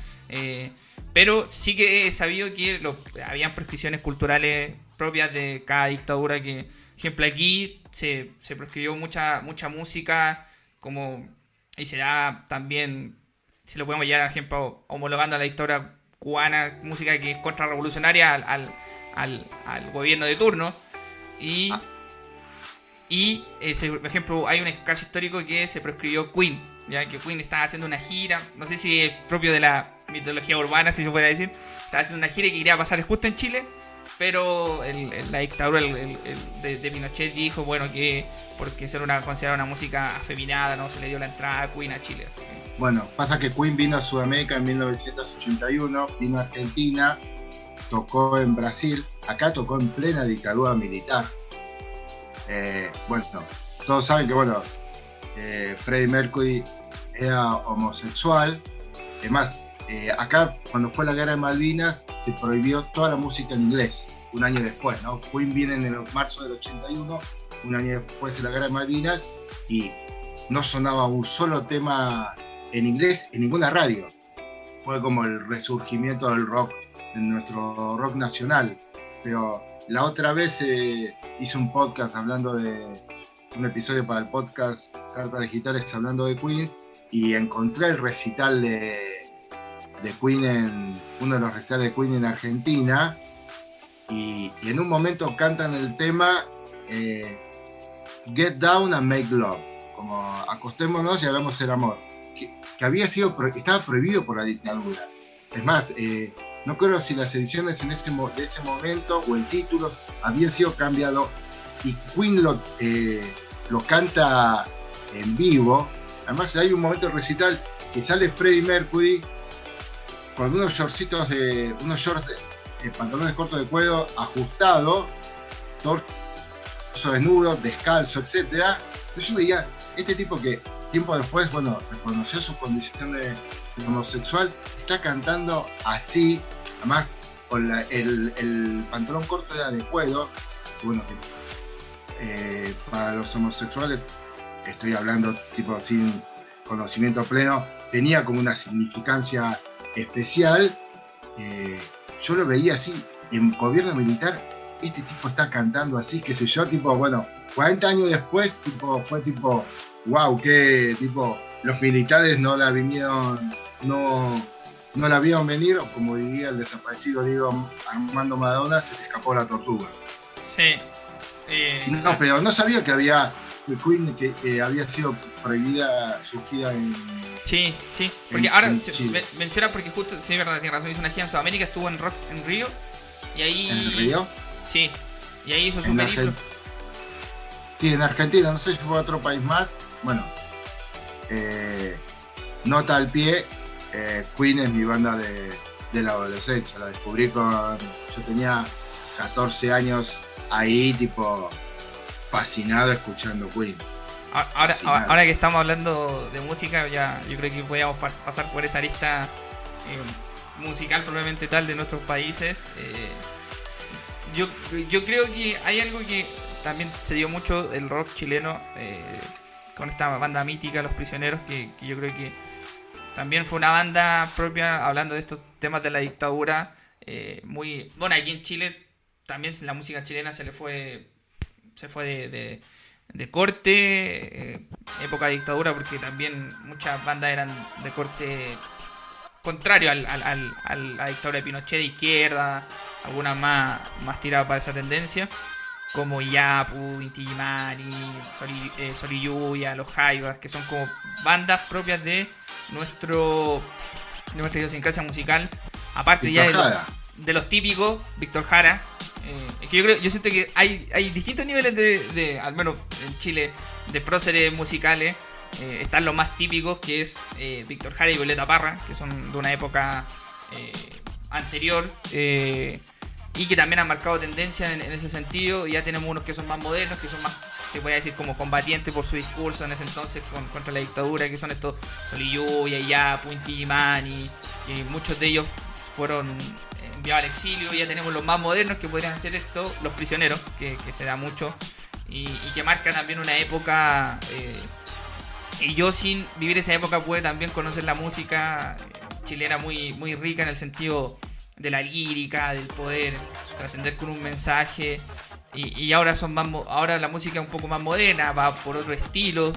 pero sí que he sabido que habían prescripciones culturales propias de cada dictadura, que, por ejemplo, aquí se prescribió mucha música, y se da también, si lo podemos llevar, por ejemplo, homologando a la dictadura cubana, música que es contrarrevolucionaria al gobierno de turno. Y por ejemplo, hay un caso histórico que se proscribió Queen, ya que Queen estaba haciendo una gira, no sé si es propio de la mitología urbana, si se puede decir, estaba haciendo una gira que quería pasar justo en Chile, pero la dictadura de Pinochet dijo, bueno, que porque ser considerada una música afeminada, no se le dio la entrada a Queen a Chile. Bueno, pasa que Queen vino a Sudamérica en 1981, vino a Argentina, tocó en Brasil, acá tocó en plena dictadura militar. Bueno, todos saben que Freddie Mercury era homosexual. Además, acá cuando fue la guerra de Malvinas se prohibió toda la música en inglés, un año después, ¿no? Queen viene en marzo del 81, un año después de la guerra de Malvinas, y no sonaba un solo tema en inglés en ninguna radio. Fue como el resurgimiento del rock, de nuestro rock nacional. Pero la otra vez hice un podcast un episodio para el podcast Cartas Digitales hablando de Queen, y encontré el recital de Queen, uno de los recitales de Queen en Argentina, y en un momento cantan el tema Get Down and Make Love, como acostémonos y hagamos el amor, que estaba prohibido por la dictadura. Es más, no creo si las ediciones de ese momento o el título habían sido cambiado, y Queen lo canta en vivo. Además, hay un momento del recital que sale Freddie Mercury con unos shorts de pantalones cortos de cuero ajustado, torso desnudo, descalzo, etc. Entonces yo veía este tipo que tiempo después, reconoció su condición de homosexual, está cantando así, además con el pantalón corto era de cuero. Para los homosexuales, estoy hablando tipo sin conocimiento pleno, tenía como una significancia especial. Yo lo veía así, en gobierno militar, este tipo está cantando así, qué sé yo, 40 años después, fue wow, que los militares no la vinieron, no la vieron venir, o como diría el desaparecido Diego Armando Maradona, se le escapó la tortuga. Sí. No, pero no sabía que había Queen, que había sido prohibida su gira en... Sí, porque ahora menciona, porque justo, sí, verdad, tiene razón, hizo una gira en Sudamérica, estuvo en Rock en Río, y ahí... ¿En Río? Sí, y ahí hizo su periplo. Sí, en Argentina, no sé si fue a otro país más. Nota al pie, Queen es mi banda de la adolescencia, la descubrí yo tenía 14 años ahí, fascinado escuchando Queen. Ahora que estamos hablando de música, ya yo creo que podríamos pasar por esa lista musical probablemente tal de nuestros países. Yo creo que hay algo que también se dio mucho el rock chileno con esta banda mítica, Los Prisioneros, que yo creo que también fue una banda propia hablando de estos temas de la dictadura. Aquí en Chile también la música chilena se fue de corte, época de dictadura, porque también muchas bandas eran de corte contrario a la dictadura de Pinochet, de izquierda, algunas más tiradas para esa tendencia, como Yapu, Inti Illimani, Sol y Lluvia, Los Jaivas, que son como bandas propias de nuestra idiosincrasia musical, aparte Víctor ya Jara. de los típicos, Víctor Jara. Es que yo siento que hay distintos niveles al menos en Chile, de próceres musicales. Están los más típicos, que es Víctor Jara y Violeta Parra, que son de una época anterior, y que también han marcado tendencia en ese sentido. Y ya tenemos unos que son más modernos, que son más, se puede decir, como combatientes por su discurso en ese entonces contra la dictadura, que son estos Sol y Lluvia, Yapu, Inti Illimani, y muchos de ellos fueron enviados al exilio. Y ya tenemos los más modernos, que podrían ser esto, Los Prisioneros, que se da mucho, y que marca también una época. Y yo, sin vivir esa época, pude también conocer la música chilena muy, muy rica en el sentido de la lírica, del poder trascender con un mensaje. Y ahora ahora la música es un poco más moderna, va por otro estilo.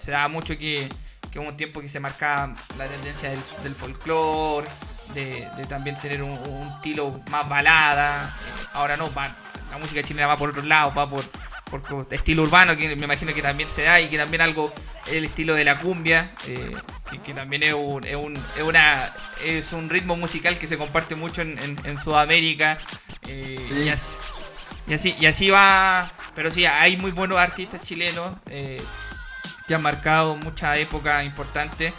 Se da mucho que hubo un tiempo que se marcaba la tendencia del folclore, de también tener un estilo más balada. Ahora no, la música chilena va por otro lado, va por estilo urbano, que me imagino que también se da, y que también el estilo de la cumbia, que también es un ritmo musical que se comparte mucho en Sudamérica. Sí. Y así va. Pero sí, hay muy buenos artistas chilenos que han marcado mucha época importante,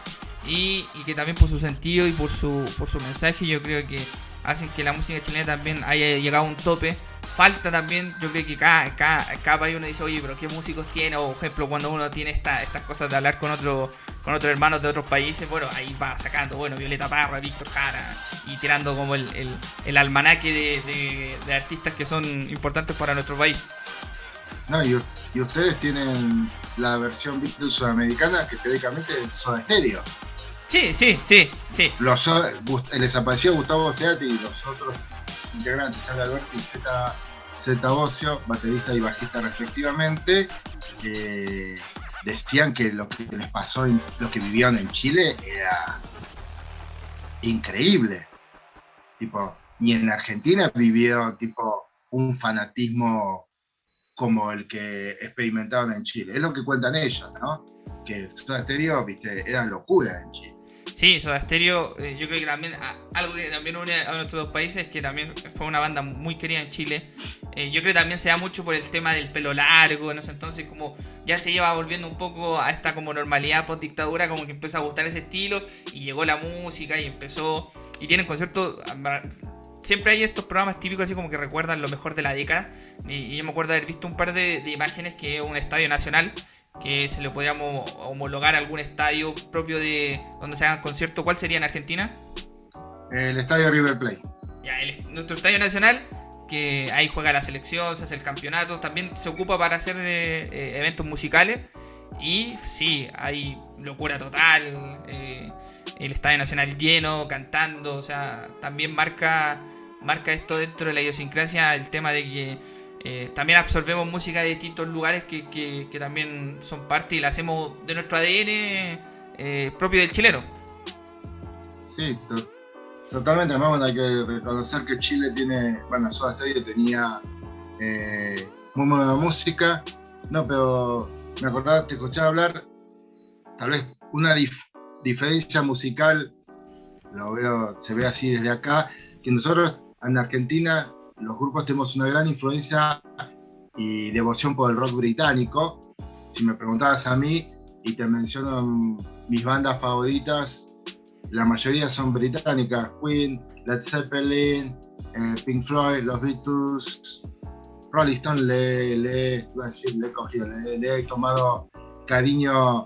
y que también por su sentido y por su mensaje, yo creo que hacen que la música chilena también haya llegado a un tope. Falta también, yo creo que cada país uno dice, oye, pero ¿qué músicos tiene? O, por ejemplo, cuando uno tiene estas cosas de hablar con otros hermanos de otros países, bueno, ahí va sacando, bueno, Violeta Parra, Víctor Jara, y tirando como el almanaque de artistas que son importantes para nuestro país. No, y ustedes tienen la versión Beatles sudamericana, que teóricamente es Soda Stereo. Sí. El desaparecido Gustavo Cerati y los otros integrantes, Charlie Alberti y Zeta Bosio, baterista y bajista respectivamente, decían que lo que les pasó, lo que vivieron en Chile era increíble. Tipo, ni en Argentina vivieron tipo un fanatismo como el que experimentaron en Chile. Es lo que cuentan ellos, ¿no? Que Soda Stereo, viste, era locura en Chile. Sí, Soda Stereo, yo creo que también algo que también une a nuestros dos países es que también fue una banda muy querida en Chile. Yo creo que también se da mucho por el tema del pelo largo, en ese entonces como ya se iba volviendo un poco a esta como normalidad post dictadura, como que empezó a gustar ese estilo, y llegó la música y empezó, y tienen conciertos. Siempre hay estos programas típicos así como que recuerdan lo mejor de la década, y yo me acuerdo de haber visto un par de imágenes que es un estadio nacional, que se le podríamos homologar a algún estadio propio de donde se hagan conciertos. ¿Cuál sería en Argentina? El estadio River Plate. Ya, nuestro estadio nacional, que ahí juega la selección, se hace el campeonato, también se ocupa para hacer eventos musicales. Y sí, hay locura total, el estadio nacional lleno, cantando, o sea, también marca esto dentro de la idiosincrasia, el tema de que también absorbemos música de distintos lugares que también son parte, y la hacemos de nuestro ADN propio del chileno. Sí, totalmente. Además, bueno, hay que reconocer que Chile tiene, bueno, Soda Stereo tenía muy buena música. No, pero me acordaba, te escuchaba hablar, tal vez una diferencia musical, se ve así desde acá, que nosotros en Argentina los grupos tenemos una gran influencia y devoción por el rock británico. Si me preguntabas a mí y te menciono mis bandas favoritas, la mayoría son británicas: Queen, Led Zeppelin, Pink Floyd, los Beatles, Rolling Stone. Le he tomado cariño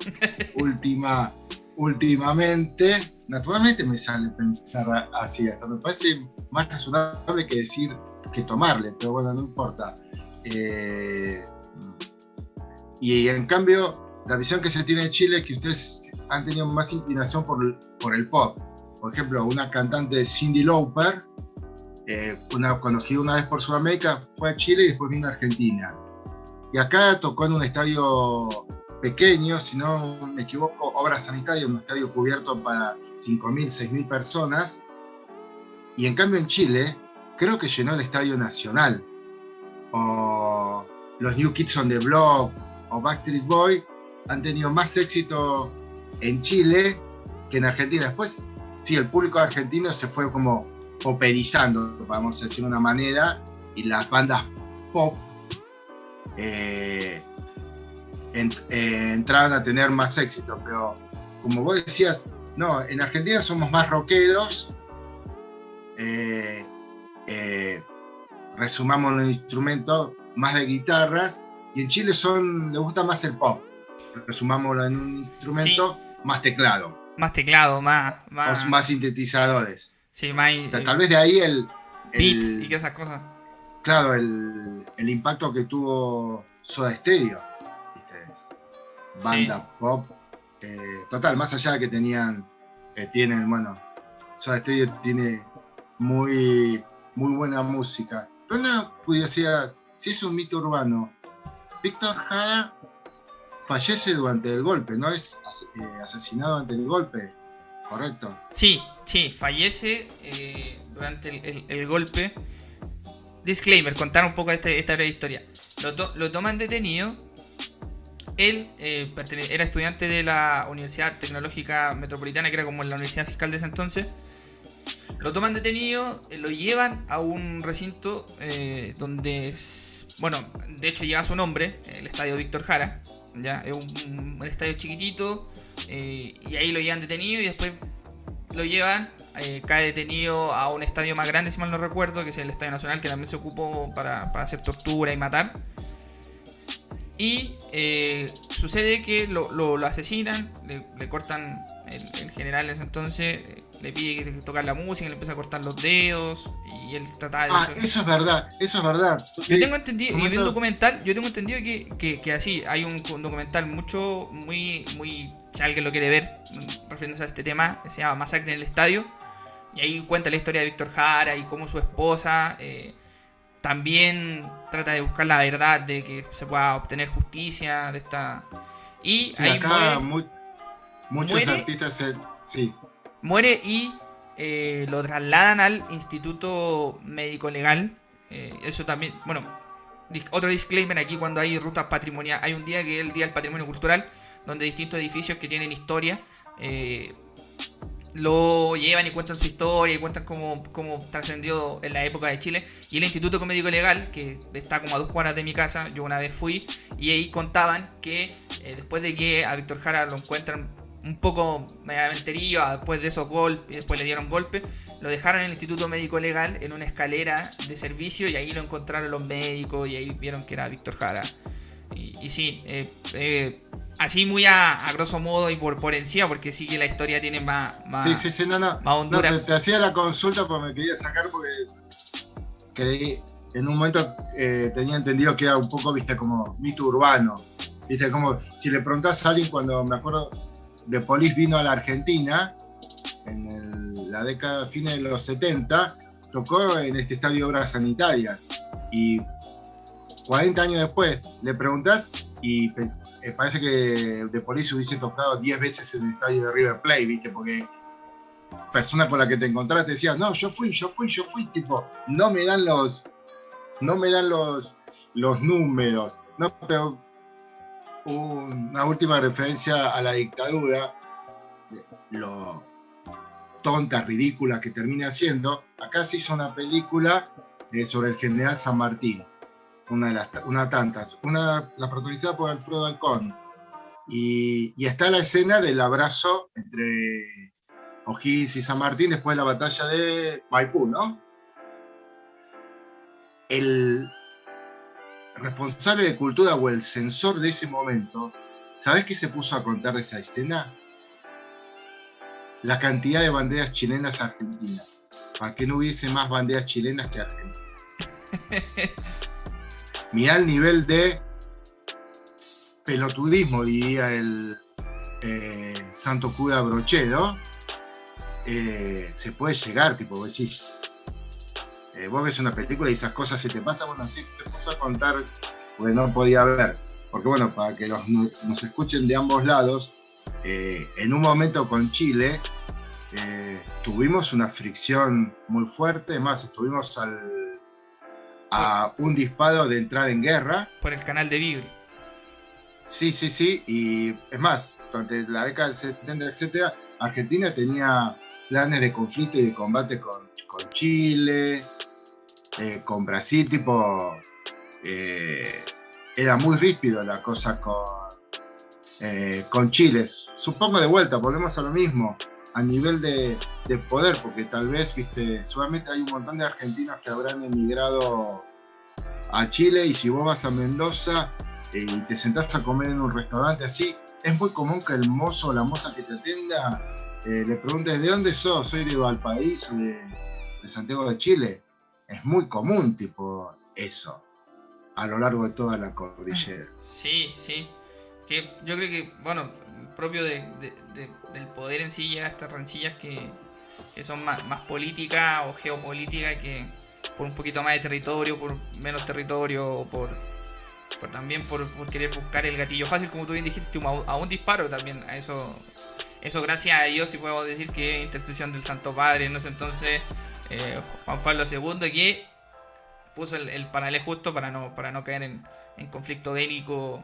últimamente. Naturalmente me sale pensar así, hasta me parece más razonable que tomarle, pero bueno, no importa. Y en cambio, la visión que se tiene de Chile es que ustedes han tenido más inclinación por el pop. Por ejemplo, una cantante, Cyndi Lauper, cuando giró una vez por Sudamérica, fue a Chile y después vino a Argentina. Y acá tocó en un estadio pequeño, si no me equivoco, Obras Sanitarias, un estadio cubierto para 5.000, 6.000 personas. Y en cambio en Chile creo que llenó el Estadio Nacional. O los New Kids on the Block o Backstreet Boy han tenido más éxito en Chile que en Argentina. Después, sí, el público argentino se fue como poperizando, vamos a decir de una manera, y las bandas pop entraron a tener más éxito. Pero como vos decías, no, en Argentina somos más rockeros, resumamos los instrumentos más de guitarras, y en Chile les gusta más el pop, resumámoslo en un instrumento, sí, más teclado. Más teclado, más sintetizadores. Sí, más. Tal vez de ahí beats y que esas cosas. Claro, el impacto que tuvo Soda Stereo, ¿viste? Banda sí, pop. Total, más allá de que tienen, bueno, Soda Stereo tiene muy buena música. Pero una curiosidad, si es un mito urbano, Víctor Jara fallece durante el golpe, ¿no? Es asesinado durante el golpe, ¿correcto? Sí, fallece durante el golpe. Disclaimer, contar un poco esta breve historia. Lo toman detenido. Él era estudiante de la Universidad Tecnológica Metropolitana, que era como la Universidad Fiscal de ese entonces. Lo toman detenido, lo llevan a un recinto donde, bueno, de hecho lleva su nombre, el Estadio Víctor Jara. Ya, es un estadio chiquitito, y ahí lo llevan detenido y después lo llevan, cae detenido a un estadio más grande, si mal no recuerdo, que es el Estadio Nacional, que también se ocupó para hacer tortura y matar. Y sucede que lo asesinan, le cortan, el general en ese entonces le pide que tocar la música, le empieza a cortar los dedos y él trataba de... Eso es verdad. Yo tengo entendido, y vi un documental, que así, hay un documental muy, si alguien lo quiere ver, refiriéndose a este tema, se llama Masacre en el Estadio, y ahí cuenta la historia de Víctor Jara y cómo su esposa... también trata de buscar la verdad, de que se pueda obtener justicia de esta... Y sí, ahí acá muchos artistas sí. Muere y lo trasladan al Instituto Médico Legal. Eso también, bueno, otro disclaimer aquí: cuando hay rutas patrimoniales, hay un día que es el Día del Patrimonio Cultural, donde distintos edificios que tienen historia lo llevan y cuentan su historia y cuentan cómo trascendió en la época de Chile. Y el Instituto Médico Legal, que está como a 2 cuadras de mi casa, yo una vez fui, y ahí contaban que después de que a Víctor Jara lo encuentran un poco medianamente herido, después de esos golpes, y después le dieron golpes, lo dejaron en el Instituto Médico Legal en una escalera de servicio, y ahí lo encontraron los médicos y ahí vieron que era Víctor Jara. Y sí, así muy a grosso modo y por encima, porque sí que la historia tiene más sí, más hondura. No, te hacía la consulta porque me quería sacar, porque creí, en un momento tenía entendido que era un poco, viste, como mito urbano, viste, como si le preguntás a alguien, cuando me acuerdo de Police vino a la Argentina en la década, fines de los 70, tocó en este estadio de Obras Sanitarias, y 40 años después le preguntás y parece que The Police hubiese tocado 10 veces en el estadio de River Plate, ¿viste? Porque personas con las que te encontrás te decían, no, yo fui, tipo, no me dan los números. No, pero una última referencia a la dictadura, lo tonta, ridícula que termina siendo. Acá se hizo una película sobre el general San Martín, una tantas, la protagonizada por Alfredo Alcón, y está la escena del abrazo entre O'Higgins y San Martín después de la batalla de Maipú, ¿no? El responsable de cultura o el censor de ese momento, ¿sabés qué se puso a contar de esa escena? La cantidad de banderas chilenas argentinas, para que no hubiese más banderas chilenas que argentinas. Mirá el nivel de pelotudismo, diría el santo cura Brochero. Se puede llegar, tipo, vos decís, vos ves una película y esas cosas se te pasan. Bueno, así se puso a contar, porque no podía ver, porque bueno, para que nos escuchen de ambos lados, en un momento con Chile tuvimos una fricción muy fuerte, además estuvimos a un disparo de entrar en guerra. Por el canal de Beagle. Sí, sí, sí, y es más, durante la década del 70, etcétera, Argentina tenía planes de conflicto y de combate con Chile, con Brasil, tipo, era muy ríspido la cosa con Chile. Supongo de vuelta, volvemos a lo mismo, a nivel de poder, porque tal vez, viste, seguramente hay un montón de argentinos que habrán emigrado a Chile, y si vos vas a Mendoza y te sentás a comer en un restaurante así, es muy común que el mozo o la moza que te atienda le preguntes: ¿de dónde sos? Soy de Valparaíso, de Santiago de Chile. Es muy común, tipo, eso, a lo largo de toda la cordillera. Sí, sí. Que yo creo que, bueno, propio del poder en sí, ya estas rencillas que son más políticas o geopolíticas, que por un poquito más de territorio, por menos territorio, o también por querer buscar el gatillo fácil, como tú bien dijiste, a un disparo también. A eso gracias a Dios, si podemos decir que intercesión del Santo Padre en ese entonces, Juan Pablo II, que puso el paralelo justo para no caer en conflicto bélico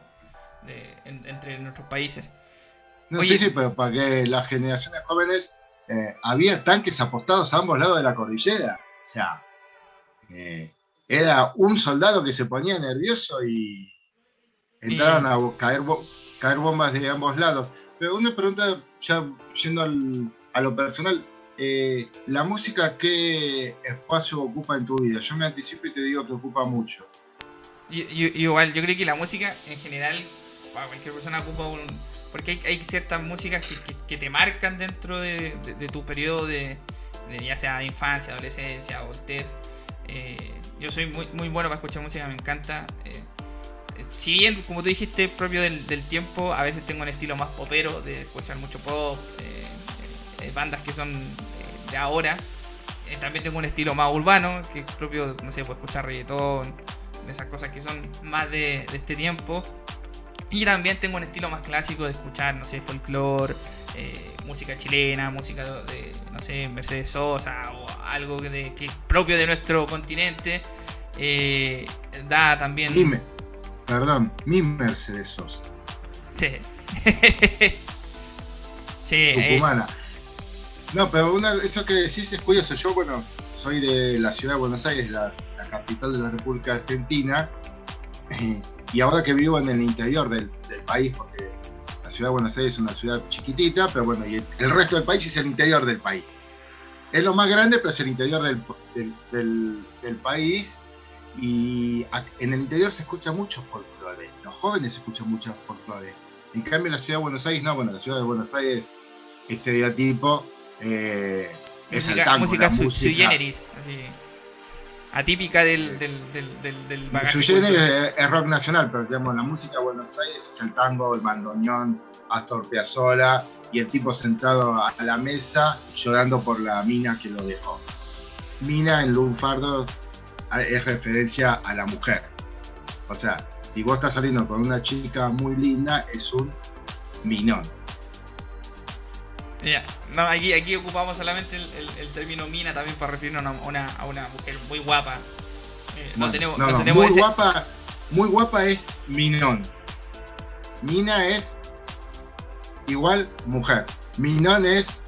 entre nuestros países. No, Oye, sí, pero para que las generaciones jóvenes, había tanques apostados a ambos lados de la cordillera. O sea, era un soldado que se ponía nervioso y entraron a caer bombas de ambos lados. Pero una pregunta, ya yendo a lo personal, ¿la música qué espacio ocupa en tu vida? Yo me anticipo y te digo que ocupa mucho. igual, yo creo que la música en general, para cualquier persona ocupa porque hay ciertas músicas que te marcan dentro de tu periodo ya sea de infancia, adolescencia, adultez. Yo soy muy bueno para escuchar música, me encanta. Si bien, como tú dijiste, propio del tiempo, a veces tengo un estilo más popero, de escuchar mucho pop, bandas que son de ahora. También tengo un estilo más urbano, que es propio, no sé, puedo escuchar reggaetón, esas cosas que son más de este tiempo. Y también tengo un estilo más clásico de escuchar, no sé, folclore, música chilena, música de, no sé, Mercedes Sosa, o algo que es propio de nuestro continente. Da también... Mi Mercedes Sosa. Sí. Sí. Tucumana. No, pero eso que decís es curioso. Yo, bueno, soy de la ciudad de Buenos Aires, la capital de la República Argentina, y ahora que vivo en el interior del país, porque la ciudad de Buenos Aires es una ciudad chiquitita, pero bueno, y el resto del país es el interior del país. Es lo más grande, pero es el interior del país, y en el interior se escucha mucho folclore. Los jóvenes escuchan mucho folclore. En cambio, en la ciudad de Buenos Aires, no, bueno, la ciudad de Buenos Aires, estereotipo, es el tango, música la música sui generis, así, atípica del bagaje. Sui generis es rock nacional, pero digamos, la música de Buenos Aires es el tango, el bandoneón, Astor Piazzolla, y el tipo sentado a la mesa llorando por la mina que lo dejó. Mina en lunfardo es referencia a la mujer. O sea, si vos estás saliendo con una chica muy linda, es un minón. Yeah. No, aquí ocupamos solamente el término mina también para referirnos a una mujer muy guapa. Muy guapa es minón. Mina es igual mujer. Minón es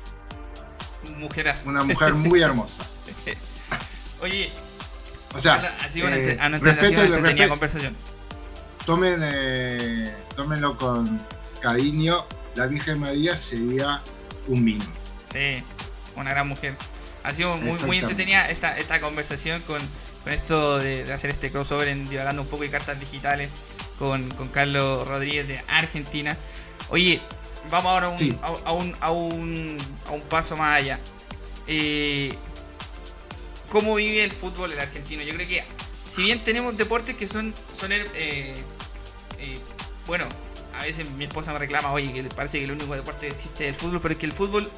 mujerazgo. Una mujer muy hermosa. Oye, o sea, respeto y respeto, conversación. Tómenlo con cariño. La Virgen María sería un minón. Sí, una gran mujer. Ha sido muy entretenida esta conversación con esto de hacer este crossover en Divagando un poco y Cartas Digitales con Carlos Rodríguez de Argentina. Oye, vamos ahora a un paso más allá. ¿Cómo vive el fútbol el argentino? Yo creo que, si bien tenemos deportes que son bueno, a veces mi esposa me reclama, oye, que parece que el único deporte que existe es el fútbol, pero es que el fútbol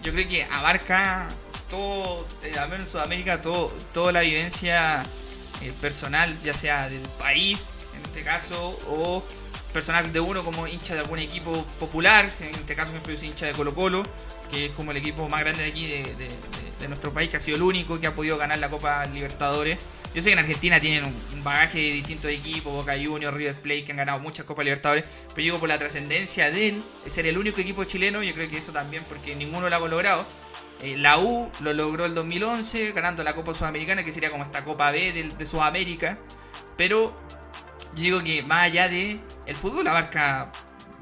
yo creo que abarca todo, al menos en Sudamérica, toda la vivencia personal, ya sea del país, en este caso, o personal de uno como hincha de algún equipo popular, en este caso yo soy hincha de Colo-Colo, que es como el equipo más grande de aquí de nuestro país, que ha sido el único que ha podido ganar la Copa Libertadores. Yo sé que en Argentina tienen un bagaje de distintos equipos, Boca Juniors, River Plate, que han ganado muchas Copas Libertadores, pero yo digo por la trascendencia de él, de ser el único equipo chileno, yo creo que eso también, porque ninguno lo ha logrado. La U lo logró el 2011, ganando la Copa Sudamericana, que sería como esta Copa B de Sudamérica, pero yo digo que más allá de el fútbol abarca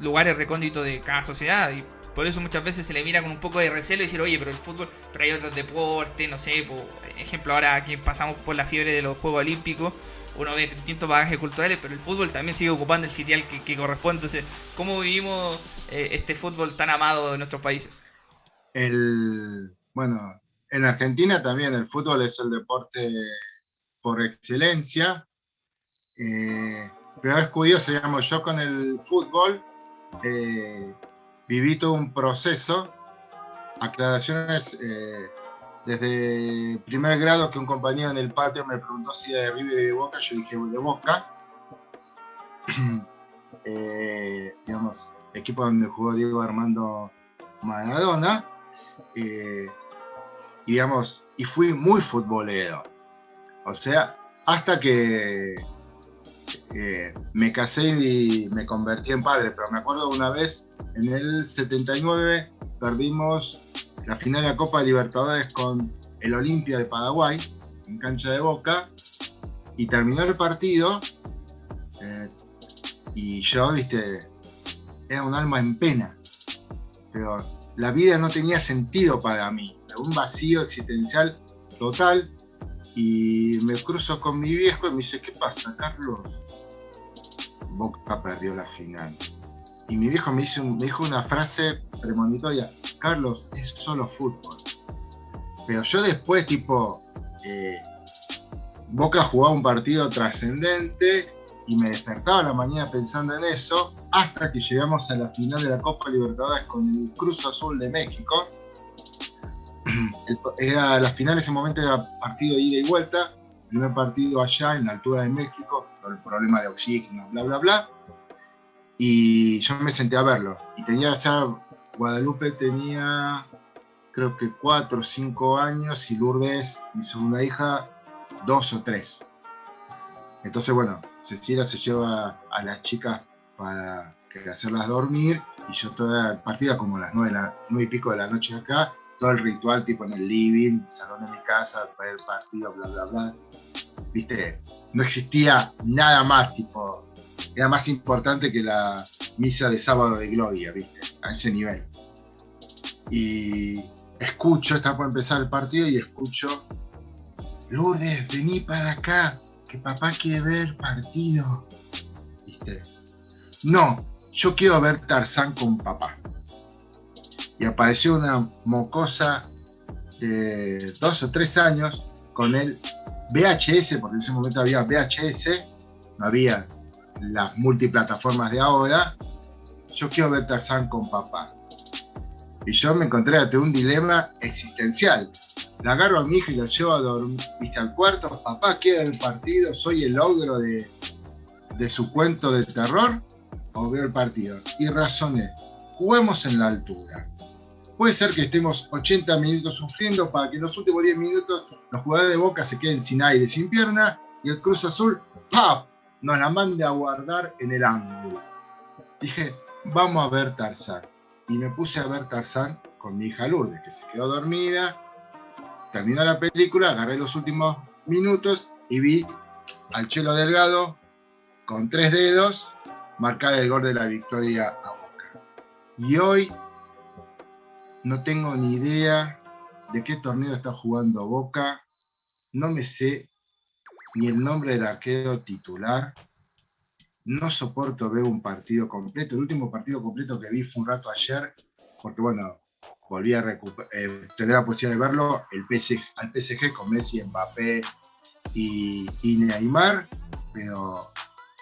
lugares recónditos de cada sociedad y por eso muchas veces se le mira con un poco de recelo y decir, oye, pero el fútbol, pero hay otros deportes, no sé, por ejemplo, ahora que pasamos por la fiebre de los Juegos Olímpicos, uno ve distintos bagajes culturales, pero el fútbol también sigue ocupando el sitial que corresponde. Entonces, ¿cómo vivimos este fútbol tan amado de nuestros países? Bueno, en Argentina también el fútbol es el deporte por excelencia. Pero es curioso, digamos, yo con el fútbol viví todo un proceso, aclaraciones desde primer grado, que un compañero en el patio me preguntó si era de River y de Boca, yo dije de Boca. Digamos, equipo donde jugó Diego Armando Maradona, digamos, y fui muy futbolero, o sea, hasta que me casé y me convertí en padre. Pero me acuerdo una vez, en el 79, perdimos la final de la Copa Libertadores con el Olimpia de Paraguay, en cancha de Boca, y terminó el partido, y yo, viste, era un alma en pena, pero la vida no tenía sentido para mí, un vacío existencial total, y me cruzo con mi viejo y me dice, ¿qué pasa, Carlos? Boca perdió la final. Y mi viejo me dijo una frase premonitoria, Carlos, es solo fútbol. Pero yo después, Boca jugaba un partido trascendente y me despertaba a la mañana pensando en eso, hasta que llegamos a la final de la Copa Libertadores con el Cruz Azul de México. La final en ese momento era partido de ida y vuelta, primer partido allá en la altura de México, por el problema de oxígeno, bla, bla, bla. Y yo me senté a verlo. Y Guadalupe tenía, creo que 4 o 5 años, y Lourdes, mi segunda hija, 2 o 3. Entonces, bueno, Cecilia se lleva a las chicas para hacerlas dormir, y yo toda la partida, como a las 9 y pico de la noche acá, todo el ritual tipo en el living, salón de mi casa, ver el partido, bla, bla, bla. Viste, no existía nada más, era más importante que la misa de sábado de gloria, viste, a ese nivel. Y está por empezar el partido y escucho, Lourdes, vení para acá, que papá quiere ver el partido. ¿Viste? No, yo quiero ver Tarzán con papá. Y apareció una mocosa de 2 o 3 años con el VHS, porque en ese momento había VHS, no había las multiplataformas de ahora. Yo quiero ver Tarzán con papá. Y yo me encontré ante un dilema existencial. La agarro a mi hija y la llevo a dormir, ¿viste? Al cuarto. Papá quiere ver el partido, soy el ogro de su cuento de terror, o veo el partido. Y razoné, juguemos en la altura. Puede ser que estemos 80 minutos sufriendo para que en los últimos 10 minutos los jugadores de Boca se queden sin aire, sin pierna, y el Cruz Azul, ¡pap!, nos la mande a guardar en el ángulo. Dije, vamos a ver Tarzán. Y me puse a ver Tarzán con mi hija Lourdes, que se quedó dormida. Terminó la película, agarré los últimos minutos y vi al Chelo Delgado con 3 dedos marcar el gol de la victoria a Boca. Y hoy no tengo ni idea de qué torneo está jugando Boca. No me sé ni el nombre del arquero titular. No soporto ver un partido completo. El último partido completo que vi fue un rato ayer, porque bueno, volví a tener la posibilidad de verlo, al PSG con Messi, Mbappé y Neymar, pero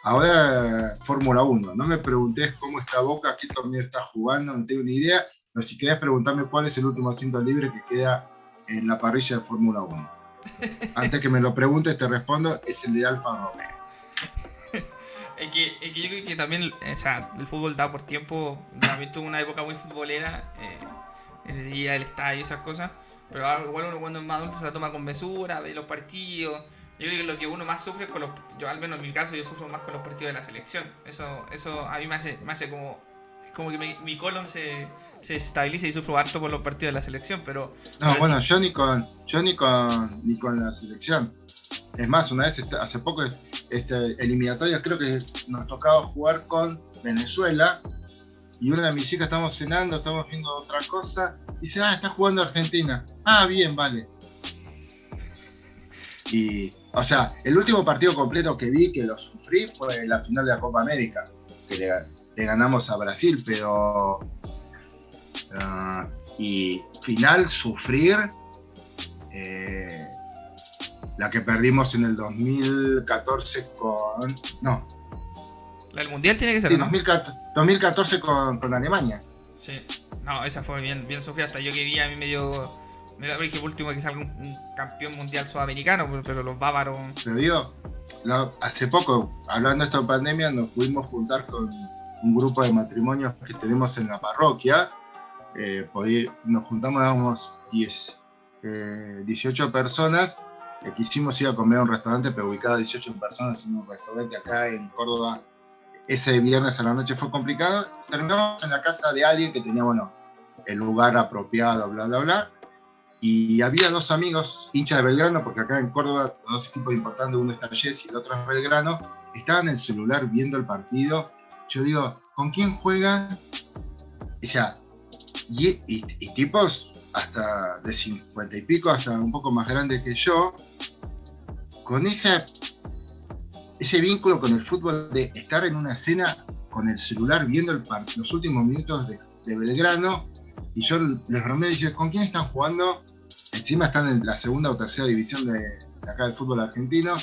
ahora Fórmula 1. No me preguntes cómo está Boca, qué torneo está jugando, no tengo ni idea, pero si querés preguntarme cuál es el último asiento libre que queda en la parrilla de Fórmula 1. Antes que me lo preguntes te respondo, es el de Alfa Romeo. Es que yo creo que también, o sea, el fútbol da por tiempo. También tuve una época muy futbolera, de ir al estadio y esas cosas. Pero ahora igual uno cuando es más adulto se la toma con mesura, ve los partidos. Yo creo que lo que uno más sufre es con los. Yo, al menos en mi caso, yo sufro más con los partidos de la selección. Eso a mí me hace como que mi colon se estabiliza y sufro harto por los partidos de la selección. No, Pero bueno, sí, yo ni con la selección. Es más, una vez, hace poco, eliminatorias, creo que nos tocaba jugar con Venezuela. Y una de mis hijas, estamos cenando, estamos viendo otra cosa. Y dice, está jugando Argentina. Ah, bien, vale. Y, o sea, el último partido completo que vi, que lo sufrí, fue la final de la Copa América, que le ganamos a Brasil, pero. Y final, sufrir. La que perdimos en el 2014 con. No, la del mundial tiene que ser, sí, ¿no? 2014 con Alemania. Sí. No, esa fue bien sufrida. Hasta yo que vi, a mí me da que por último que salga un campeón mundial sudamericano, pero los bávaros. Pero digo, hace poco, hablando de esta pandemia, nos pudimos juntar con un grupo de matrimonios que tenemos en la parroquia. Nos juntamos, digamos, 18 personas. Quisimos ir a comer a un restaurante, pero ubicado a 18 personas en un restaurante acá en Córdoba. Ese viernes a la noche fue complicado. Terminamos en la casa de alguien que tenía, bueno, el lugar apropiado, bla, bla, bla. Y había dos amigos, hinchas de Belgrano, porque acá en Córdoba, dos equipos importantes, uno está Jesse y el otro es Belgrano, estaban en el celular viendo el partido. Yo digo, ¿con quién juegan? O sea, y tipos hasta de 50 y pico, hasta un poco más grandes que yo, con ese vínculo con el fútbol de estar en una escena con el celular viendo los últimos minutos de Belgrano. Y yo les bromeo y digo, ¿con quién están jugando? Encima están en la segunda o tercera división de acá del fútbol argentino.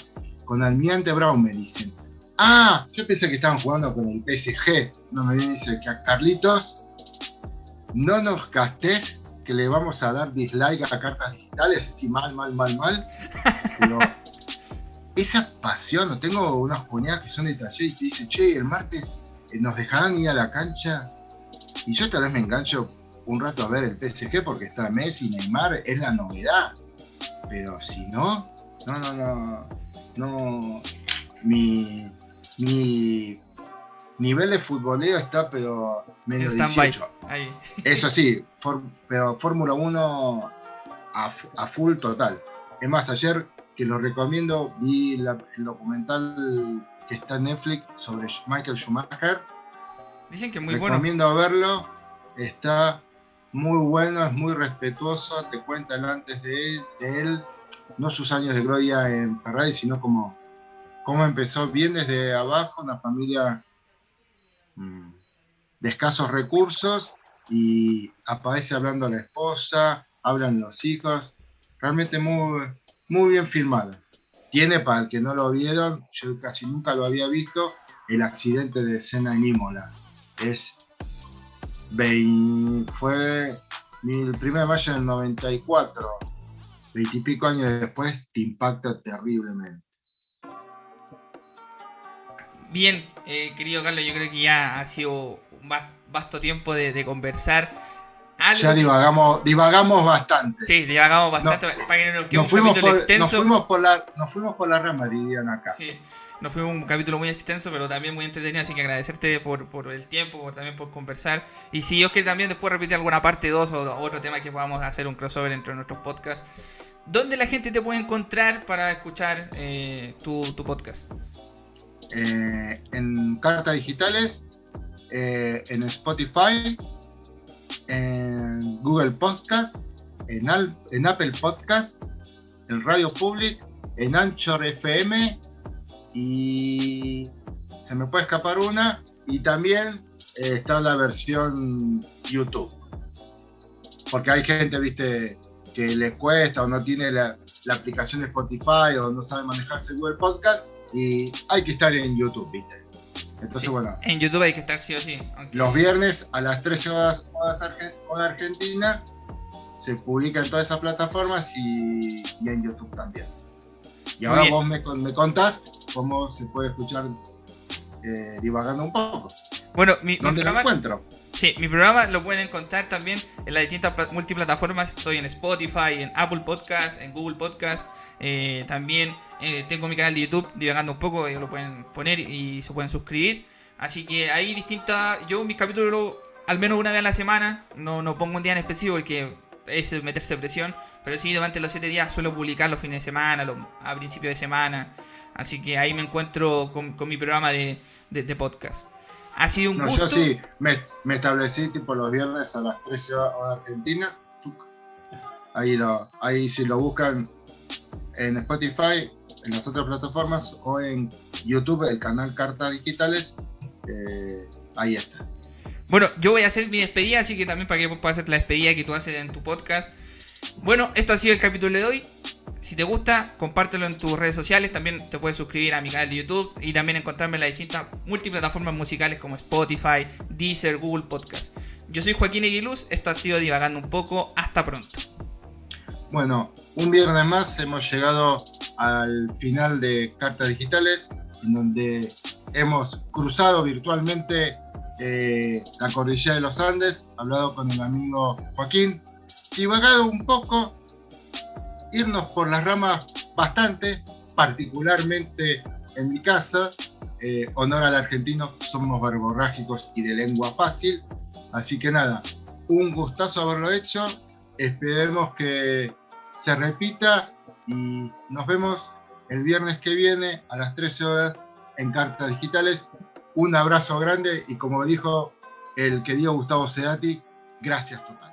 Con Almirante Brown me dicen. Ah, yo pensé que estaban jugando con el PSG. No, me dice que a Carlitos, no nos gastes que le vamos a dar dislike a cartas digitales, así mal. Pero esa pasión, tengo unas cuñadas que son de taller y te dicen, che, el martes nos dejarán ir a la cancha. Y yo tal vez me engancho un rato a ver el PSG porque está Messi, Neymar, es la novedad. Pero si no, mi nivel de futboleo está pero menos 18. Ahí. Eso sí, pero Fórmula 1 a full total. Es más, ayer que lo recomiendo, vi el documental que está en Netflix sobre Michael Schumacher. Dicen que es muy Recomiendo verlo, está muy bueno, es muy respetuoso, te cuenta el antes de él, no sus años de gloria en Ferrari, sino cómo empezó bien desde abajo, una familia de escasos recursos, y aparece hablando a la esposa, hablan los hijos, realmente muy, muy bien filmado. Tiene, para el que no lo vieron, yo casi nunca lo había visto, el accidente de Senna en Imola. Fue el 1 de mayo del 94, 20 y pico años después, te impacta terriblemente. Bien, querido Carlos, yo creo que ya ha sido un vasto tiempo de conversar. Ya divagamos bastante. Sí, divagamos bastante para que no nos quede un capítulo extenso. Nos fuimos por la rama, dirían acá. Sí, nos fuimos un capítulo muy extenso, pero también muy entretenido, así que agradecerte por el tiempo, también por conversar. Y si yo que también después repetir alguna parte 2 o otro tema que podamos hacer un crossover entre nuestros podcasts. ¿Dónde la gente te puede encontrar para escuchar tu podcast? En Cartas Digitales, en Spotify, en Google Podcast, en Apple Podcast, en Radio Public, en Anchor FM, y se me puede escapar una, y también está la versión YouTube, porque hay gente, viste, que le cuesta o no tiene la aplicación de Spotify o no sabe manejarse Google Podcast, y hay que estar en YouTube, viste. Entonces, sí, bueno, en YouTube hay que estar sí o sí. Aunque... Los viernes a las 13 horas hora Argentina se publica en todas esas plataformas y en YouTube también. Y ahora vos me contás cómo se puede escuchar divagando un poco. Bueno, ¿Dónde lo encuentro? Sí, mi programa lo pueden encontrar también en las distintas multiplataformas. Estoy en Spotify, en Apple Podcast, en Google Podcast. También tengo mi canal de YouTube, Divagando un poco, lo pueden poner y se pueden suscribir. Así que hay distintas... Yo mis capítulos al menos una vez a la semana. No pongo un día en específico porque es meterse presión. Pero sí, durante los 7 días suelo publicar los fines de semana, a principios de semana. Así que ahí me encuentro con mi programa de podcast. Ha sido un gusto. Yo sí, me establecí tipo los viernes a las 13 horas de Argentina. Ahí si lo buscan en Spotify, en las otras plataformas o en YouTube, el canal Cartas Digitales, ahí está. Bueno, yo voy a hacer mi despedida, así que también para que puedas hacer la despedida que tú haces en tu podcast. Bueno, esto ha sido el capítulo de hoy. Si te gusta, compártelo en tus redes sociales. También te puedes suscribir a mi canal de YouTube y también encontrarme en las distintas multiplataformas musicales como Spotify, Deezer, Google Podcast. Yo soy Joaquín Eguiluz, esto ha sido Divagando un poco. Hasta pronto. Bueno, un viernes más hemos llegado al final de Cartas Digitales, en donde hemos cruzado virtualmente la cordillera de los Andes, hablado con el amigo Joaquín, divagado un poco, irnos por las ramas bastante, particularmente en mi casa, honor al argentino, somos verborrágicos y de lengua fácil, así que nada, un gustazo haberlo hecho, esperemos que se repita y nos vemos el viernes que viene a las 13 horas en Cartas Digitales. Un abrazo grande y como dijo el querido Gustavo Cerati, gracias total.